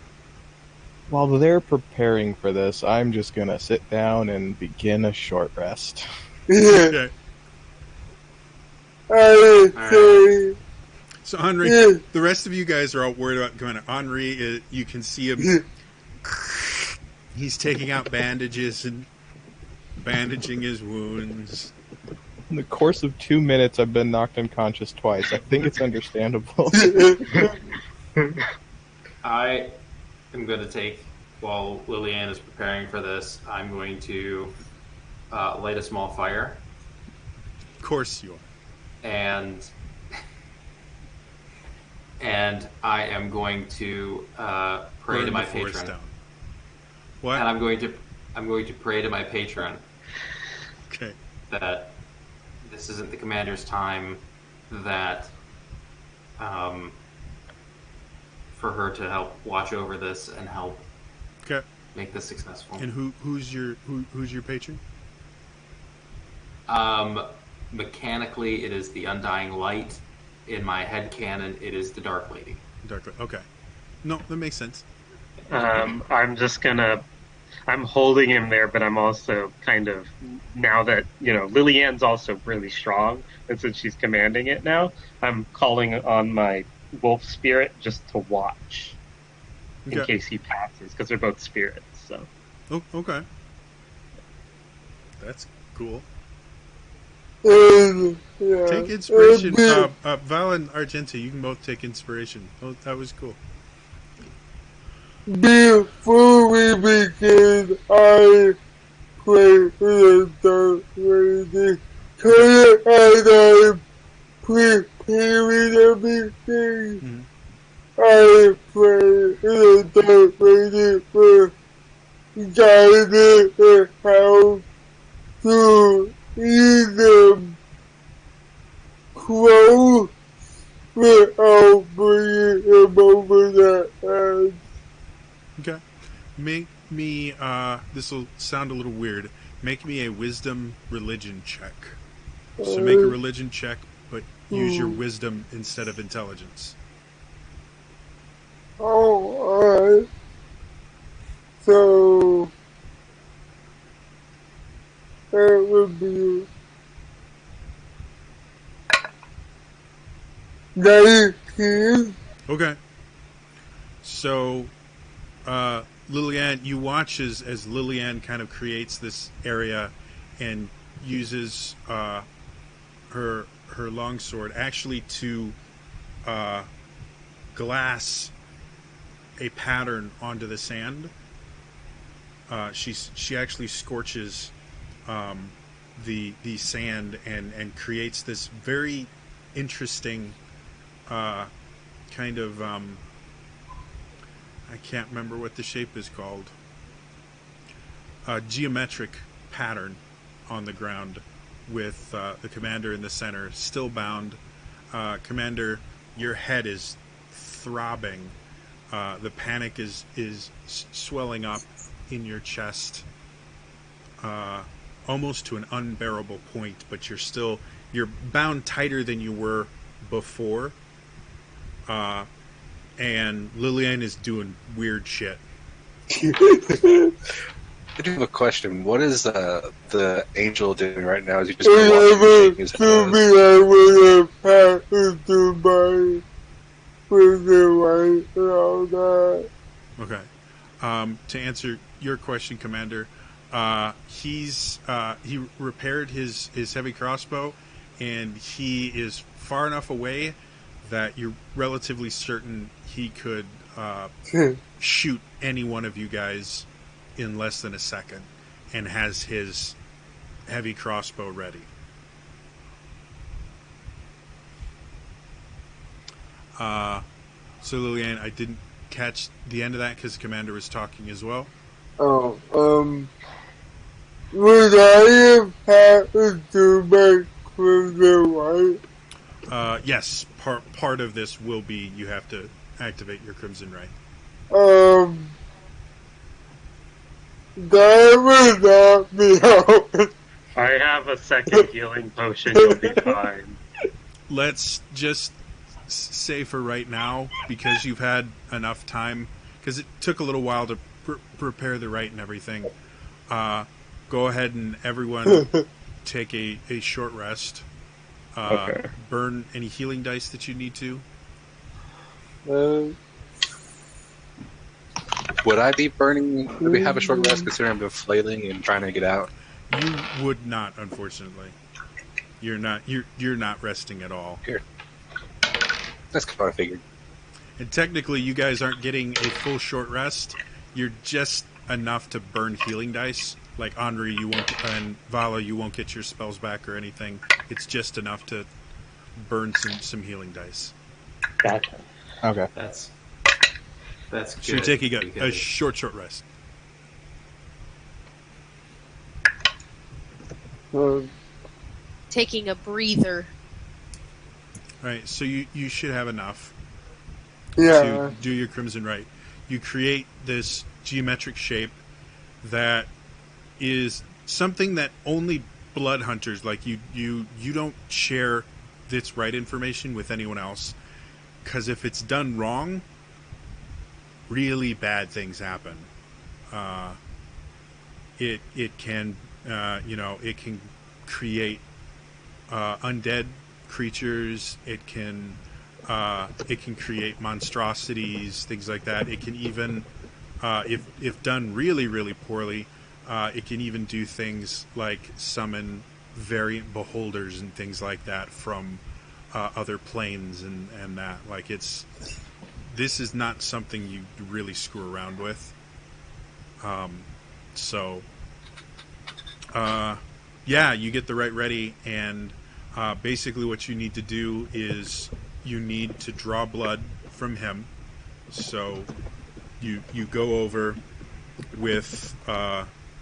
While they're preparing for this, I'm just gonna sit down and begin a short rest. Okay. I say. So Henri, Yeah. the rest of you guys are all worried about Commander. Henri, you can see him. He's taking out bandages and bandaging his wounds. In the course of 2 minutes, I've been knocked unconscious twice. I think it's understandable. I am going to take, while Lillian is preparing for this, I'm going to light a small fire. Of course you are. And I am going to pray Burn to my the forest patron. down. What? And I'm going to pray to my patron Okay. that this isn't the commander's time, that for her to help watch over this and help Okay. make this successful. And who's your patron? Mechanically, it is the Undying Light. In my head canon, it is the Dark Lady. Darkly. Okay. No, that makes sense. I'm just gonna. I'm holding him there, but I'm also kind of, now that Lillian's also really strong, and since she's commanding it now, I'm calling on my wolf spirit just to watch in Okay. case he passes, because they're both spirits. So Oh, okay. That's cool. Yeah. Take inspiration. Val and Argenta, you can both take inspiration. Oh, that was cool. Before we begin, I pray for the Dark Lady. As I'm preparing everything, I pray for the Dark Lady for guidance and how to either close without bringing him over the edge. Okay. Make me, this will sound a little weird. Make me a wisdom religion check. So make a religion check, but use your wisdom instead of intelligence. Oh, alright. So, that would be 19. Okay. So, Lillian, you watch as Lillian kind of creates this area and uses her longsword actually to glass a pattern onto the sand. She actually scorches the sand and creates this very interesting kind of I can't remember what the shape is called. Geometric pattern on the ground with the commander in the center, still bound. Commander, your head is throbbing. The panic is swelling up in your chest, almost to an unbearable point. But you're bound tighter than you were before. And Lillian is doing weird shit. I do have a question. What is the angel doing right now? Is he just watching his head? I would have passed into my with the light and all that. Okay. To answer your question, Commander, he repaired his heavy crossbow, and he is far enough away that you're relatively certain he could shoot any one of you guys in less than a second, and has his heavy crossbow ready. So Lillian, I didn't catch the end of that because the commander was talking as well. Oh, would I have happened to make crimson light? Yes, part of this will be you have to activate your Crimson Ray. That would not be out. I have a second healing potion. You'll be fine. Let's just say for right now, because you've had enough time, because it took a little while to prepare the rite and everything, go ahead and everyone take a short rest. Okay. Burn any healing dice that you need to. Um, Would I be burning? Would we have a short rest considering I've been flailing and trying to get out? You would not, unfortunately. You're not. You're not resting at all. Here. That's kind of what I figured. And technically, you guys aren't getting a full short rest. You're just enough to burn healing dice. Like Henri, you won't, and Vala, you won't get your spells back or anything. It's just enough to burn some healing dice. Gotcha. Okay. That's good. So you're taking a because- short rest. um, Taking a breather. All right, so you should have enough yeah. to do your Crimson Rite. You create this geometric shape that is something that only blood hunters like you don't share this right information with anyone else, because if it's done wrong, really bad things happen. It can it can create undead creatures. It can create monstrosities, things like that. It can even, if done really, really poorly, it can even do things like summon variant beholders and things like that from other planes and that. Like this is not something you really screw around with. Yeah, you get the rite ready, and basically what you need to do is you need to draw blood from him. So you go over with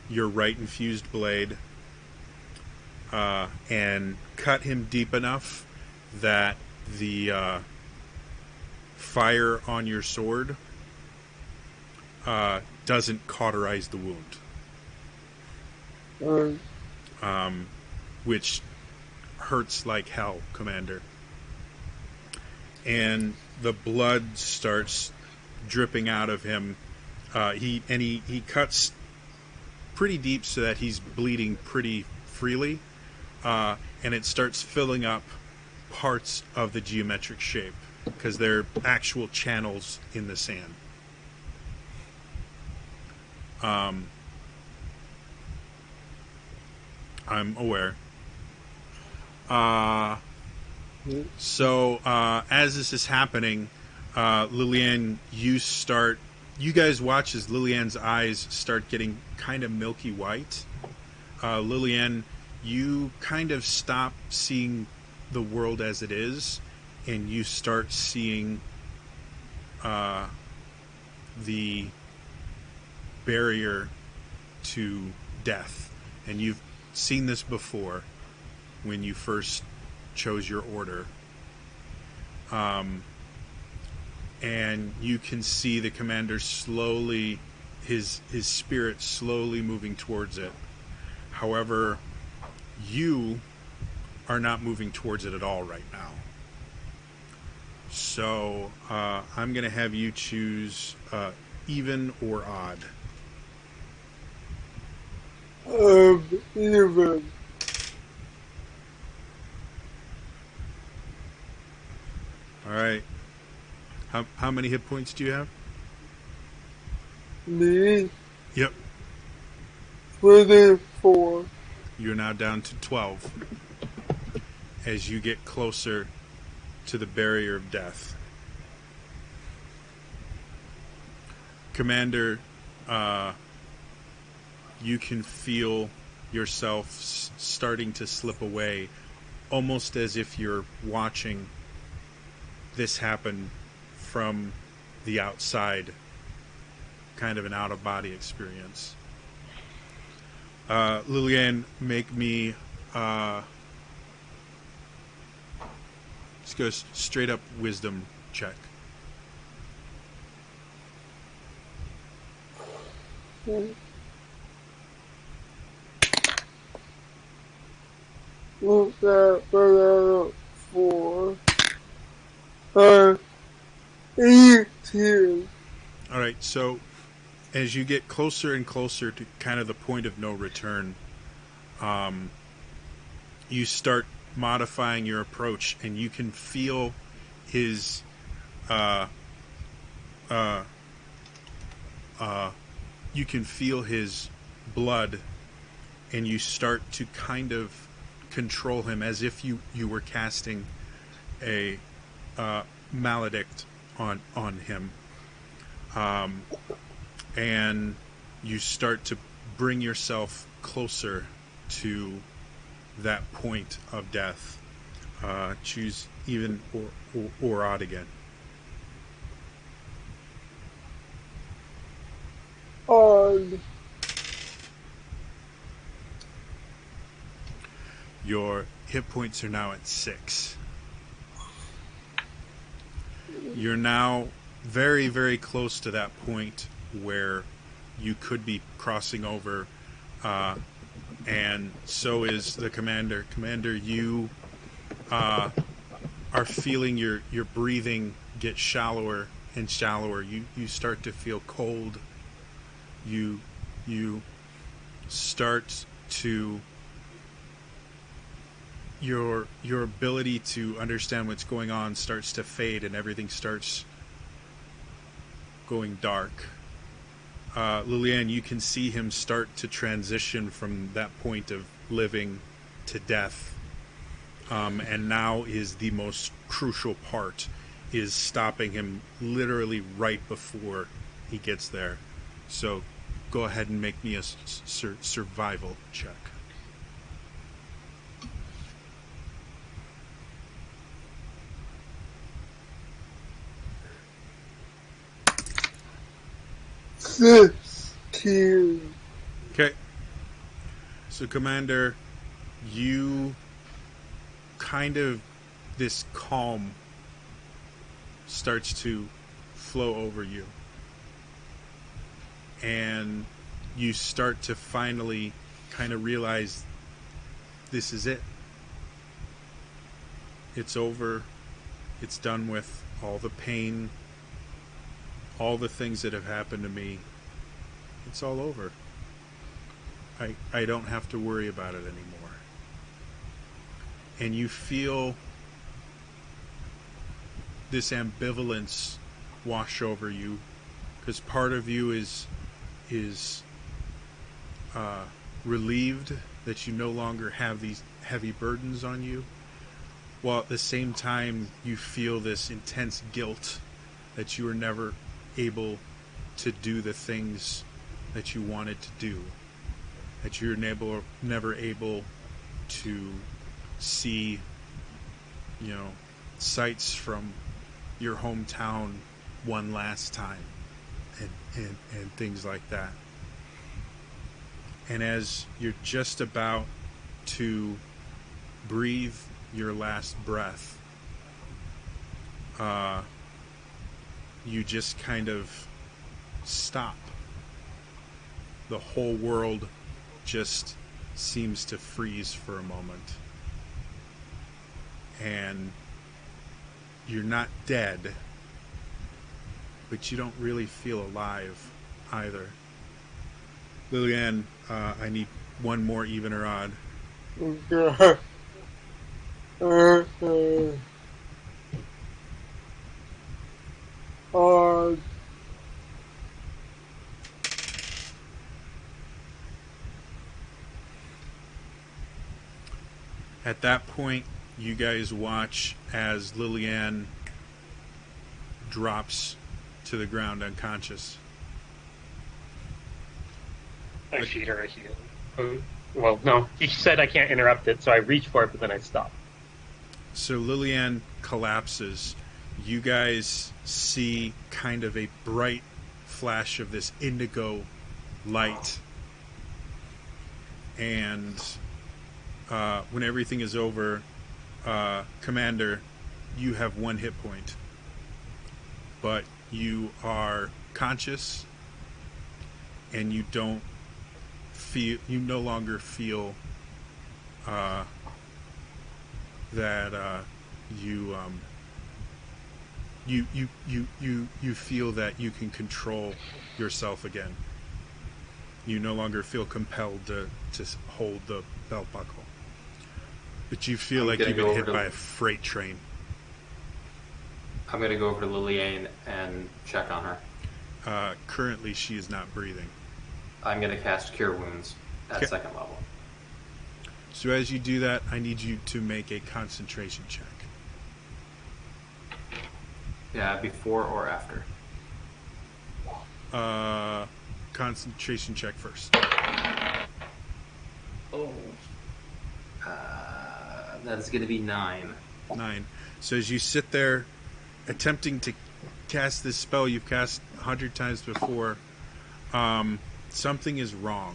your right infused blade and cut him deep enough that the fire on your sword doesn't cauterize the wound. Which hurts like hell, Commander. And the blood starts dripping out of him. He cuts pretty deep so that he's bleeding pretty freely, and it starts filling up parts of the geometric shape because they're actual channels in the sand. I'm aware. So as this is happening, Lillian, you guys watch as Lillian's eyes start getting kind of milky white. Lillian, you kind of stop seeing the world as it is, and you start seeing the barrier to death. And you've seen this before when you first chose your order. And you can see the commander slowly, his spirit slowly moving towards it. However, you are not moving towards it at all right now. So I'm going to have you choose even or odd. Even. All right. How many hit points do you have? Me, Yep. 24. You're now down to 12 as you get closer to the barrier of death. Commander, you can feel yourself starting to slip away, almost as if you're watching this happen from the outside, kind of an out-of-body experience. Lillian, make me let's go straight up wisdom check. What's that? 4. 18. All right, so as you get closer and closer to kind of the point of no return, you start modifying your approach, and you can feel his uh, you can feel his blood, and you start to kind of control him as if you were casting a maledict on him, and you start to bring yourself closer to that point of death. Choose even or odd again. On. Your hit points are now at 6. You're now very, very close to that point where you could be crossing over, and so is the commander. Commander, you are feeling your breathing get shallower and shallower. You start to feel cold. You start to your ability to understand what's going on starts to fade, and everything starts going dark. Liliane, you can see him start to transition from that point of living to death, and now is the most crucial part, is stopping him literally right before he gets there. So go ahead and make me a survival check. $16. Okay. So, Commander, you kind of, this calm starts to flow over you. And you start to finally kind of realize this is it. It's over. It's done with. All the pain, all the things that have happened to me, it's all over. I don't have to worry about it anymore. And you feel this ambivalence wash over you, because part of you is relieved that you no longer have these heavy burdens on you, while at the same time you feel this intense guilt that you were never able to do the things that you wanted to do, that you're never able to see, sights from your hometown one last time, and things like that. And as you're just about to breathe your last breath, you just kind of stop. The whole world just seems to freeze for a moment. And you're not dead, but you don't really feel alive either. Liliane, I need one more even or odd. On. At that point, you guys watch as Liliane drops to the ground unconscious. I feed her a heal. Well, no, he said I can't interrupt it, so I reach for it, but then I stop. So Liliane collapses. You guys see kind of a bright flash of this indigo light. And when everything is over, Commander, you have 1 hit point. But you are conscious, and you don't feel, you no longer feel that you feel that you can control yourself again. You no longer feel compelled to hold the belt buckle, but you feel like you've been hit by a freight train. I'm going to go over to Liliane and check on her. Currently, she is not breathing. I'm going to cast Cure Wounds at Okay. second level. So as you do that, I need you to make a concentration check. Yeah, before or after? Concentration check first. Oh. That is going to be 9. 9. So as you sit there attempting to cast this spell you've cast 100 times before, something is wrong.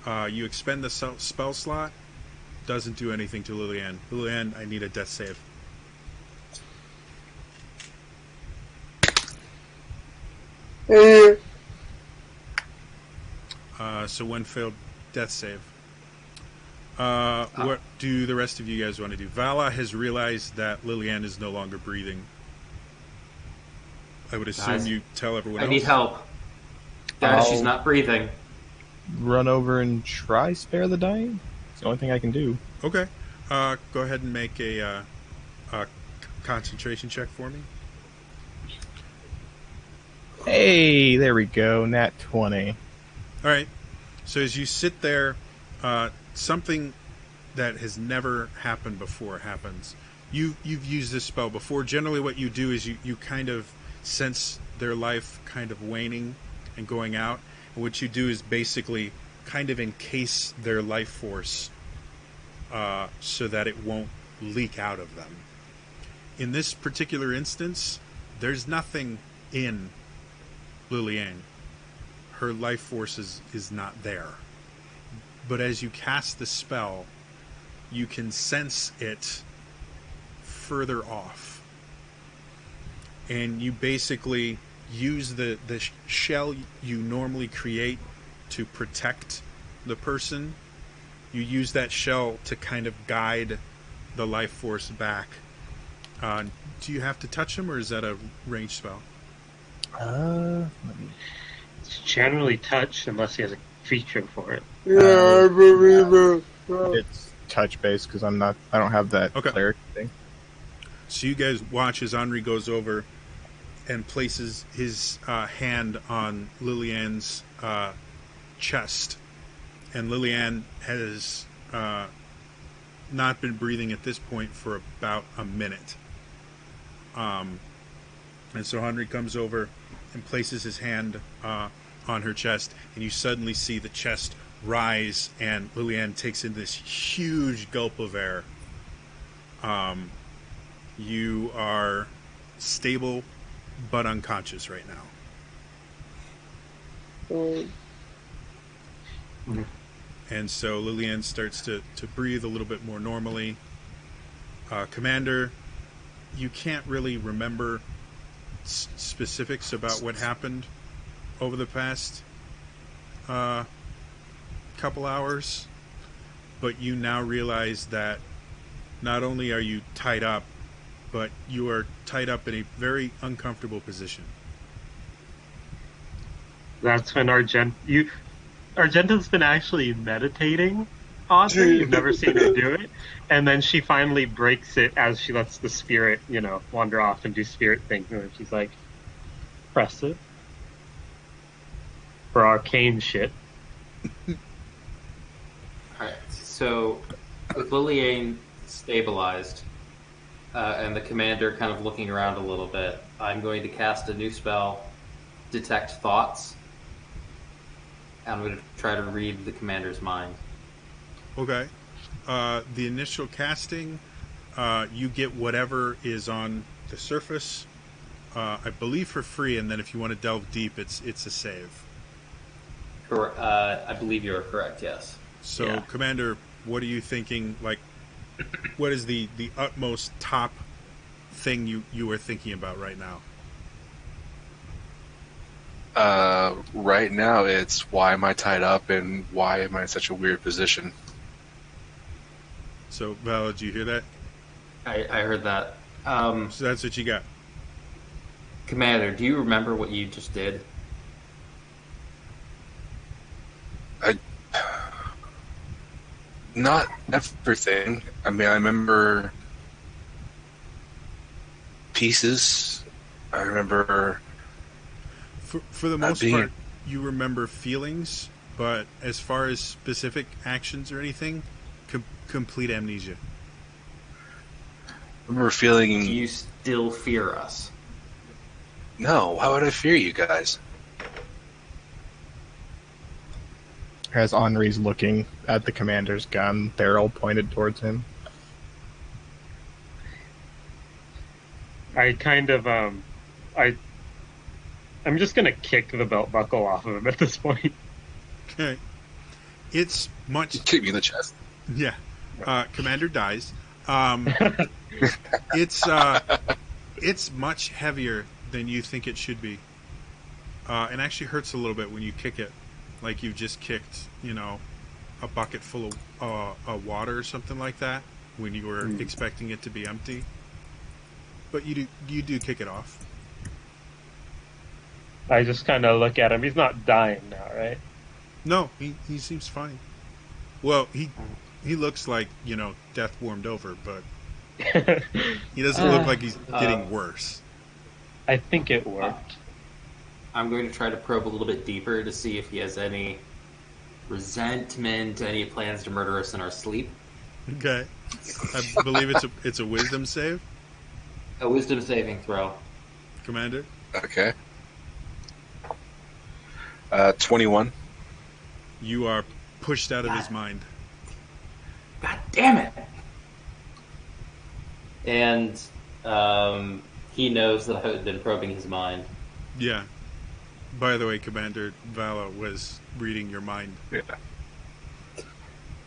You expend the spell slot, doesn't do anything to Liliane. Liliane, I need a death save. So one failed death save. What do the rest of you guys want to do? Vala has realized that Liliane is no longer breathing. I would assume Guys, you tell everyone I else. need help. Guys, she's I'll- not breathing. Run over and try spare the dying. It's the only thing I can do. Okay. Go ahead and make a concentration check for me. Hey, there we go. Nat 20. All right. So as you sit there, something that has never happened before happens. You've used this spell before. Generally what you do is you kind of sense their life kind of waning and going out. And what you do is basically kind of encase their life force so that it won't leak out of them. In this particular instance, there's nothing in Liliane. Her life force is not there. But as you cast the spell, you can sense it further off. And you basically use the shell you normally create to protect the person. You use that shell to kind of guide the life force back. Do you have to touch him, or is that a ranged spell? Let me... It's generally touch unless he has a feature for it. Yeah, I believe it. It's touch based because I don't have that Okay. cleric thing. So you guys watch as Henri goes over and places his hand on Liliane's chest. And Liliane has not been breathing at this point for about a minute. And so Henri comes over and places his hand on her chest, and you suddenly see the chest rise, and Liliane takes in this huge gulp of air. You are stable but unconscious right now. And so Liliane starts to breathe a little bit more normally. Commander, you can't really remember specifics about what happened over the past couple hours, but you now realize that not only are you tied up, but you are tied up in a very uncomfortable position. That's when Argenta's been actually meditating, oddly. You've never seen her do it. And then she finally breaks it as she lets the spirit, wander off and do spirit things. And she's like, press it. For arcane shit. Alright, so with Liliane stabilized, and the commander kind of looking around a little bit, I'm going to cast a new spell, Detect Thoughts. And I'm going to try to read the commander's mind. Okay. The initial casting, you get whatever is on the surface, I believe for free, and then if you want to delve deep, it's a save. I believe you're correct, yes. So, Yeah. Commander, what are you thinking? Like, what is the utmost top thing you are thinking about right now? Right now, it's why am I tied up and why am I in such a weird position? So, Val, did you hear that? I heard that. So that's what you got. Commander, do you remember what you just did? Not everything. I mean, I remember pieces. I remember For the most part, you remember feelings, but as far as specific actions or anything, complete amnesia. I remember feeling. Do you still fear us? No, why would I fear you guys? As Henri's looking at the commander's gun, barrel pointed towards him. I kind of I'm just gonna kick the belt buckle off of him at this point. Okay. It's much. Kick me in the chest. Yeah. Commander dies. It's much heavier than you think it should be. And actually hurts a little bit when you kick it. Like you've just kicked, a bucket full of water or something like that when you were expecting it to be empty. But you do kick it off. I just kind of look at him. He's not dying now, right? No, he seems fine. Well, he looks like, death warmed over, but he doesn't look like he's getting worse. I think it worked. I'm going to try to probe a little bit deeper to see if he has any resentment, any plans to murder us in our sleep. Okay. I believe it's a wisdom save. A wisdom saving throw. Commander? Okay. 21. You are pushed out of his mind. God damn it! And he knows that I've been probing his mind. Yeah. By the way, Commander Vala was reading your mind. Yeah.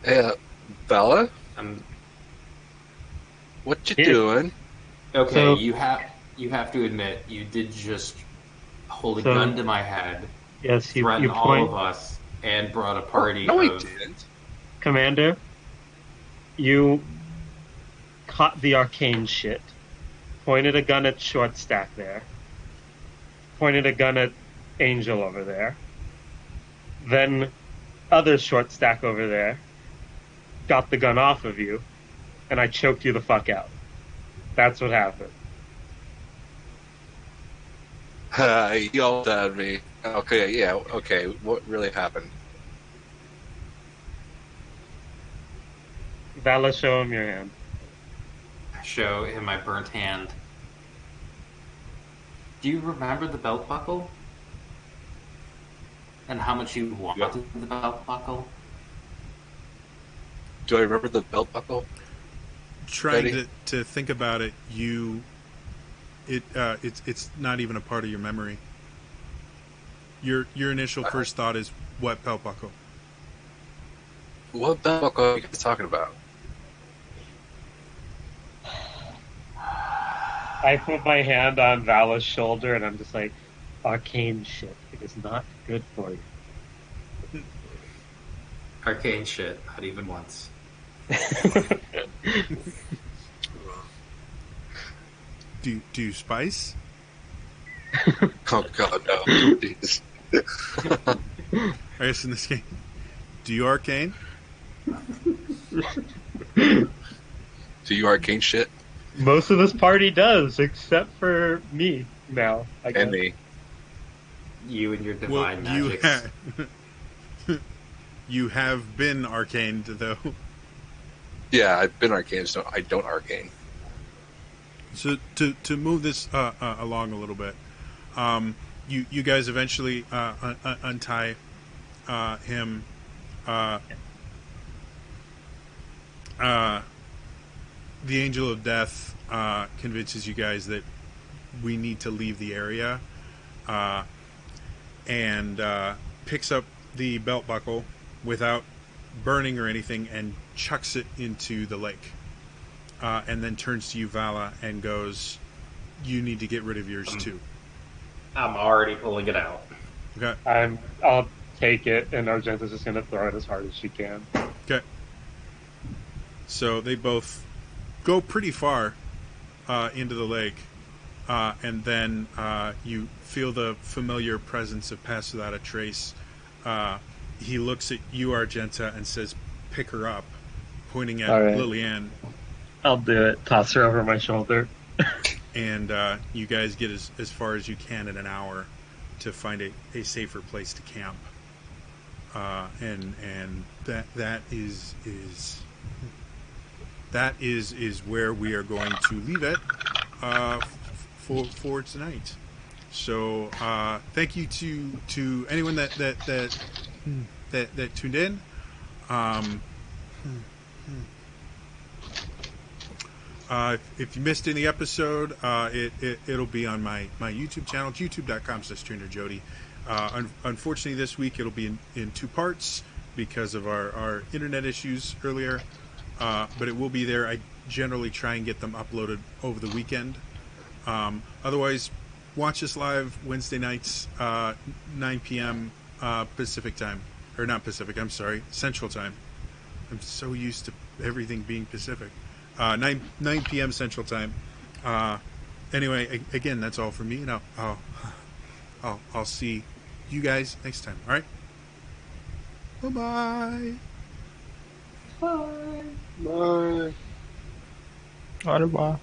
Hey, Bella? What you doing? Okay, So- you have to admit, you did just hold a gun to my head, Yes, you threaten all point, of us, and brought a party No, he of... didn't. Commander. You caught the arcane shit. Pointed a gun at Short Stack there. Pointed a gun at Angel over there. Then other Short Stack over there. Got the gun off of you, and I choked you the fuck out. That's what happened. You yelled at me. Okay, yeah, okay. What really happened? Vala, show him your hand. Show him my burnt hand. Do you remember the belt buckle? And how much you wanted the belt buckle? Do I remember the belt buckle? Trying Ready? to think about it, it's not even a part of your memory. Your initial first thought is what belt buckle? What belt buckle are you guys talking about? I put my hand on Vala's shoulder and I'm just like, arcane shit. It is not good for you. Arcane shit, not even once. Do you spice? Oh god, no. Jeez. I guess in this game. Do you arcane? Do you arcane shit? Most of this party does, except for me now. I guess. And me. You and your Well, divine you magics. you have been arcaned though. Yeah, I've been arcane, so I don't arcane. So to move this along a little bit, you guys eventually untie him. The Angel of Death convinces you guys that we need to leave the area, and picks up the belt buckle without burning or anything and chucks it into the lake. And then turns to you, Vala, and goes, "You need to get rid of yours too." I'm already pulling it out. Okay. I'll take it, and Argenta's just gonna throw it as hard as she can. Okay. So they both go pretty far into the lake, and then you feel the familiar presence of Pass Without a Trace. He looks at you, Argenta, and says, "Pick her up," pointing at All right. Liliane. I'll do it. Toss her over my shoulder. and you guys get as far as you can in an hour to find a safer place to camp. And that is where we are going to leave it for tonight. So thank you to anyone that tuned in. If you missed any episode, it'll be on my YouTube channel, youtube.com/TrainerJody. Unfortunately, this week it'll be in two parts because of our internet issues earlier, but it will be there. I generally try and get them uploaded over the weekend. Otherwise, watch us live Wednesday nights, 9 p.m. Pacific time. Or not Pacific, I'm sorry, Central time. I'm so used to everything being Pacific. 9 p.m. Central time. Anyway, again, that's all for me, and I'll see you guys next time. All right. Bye-bye. Bye. Au revoir.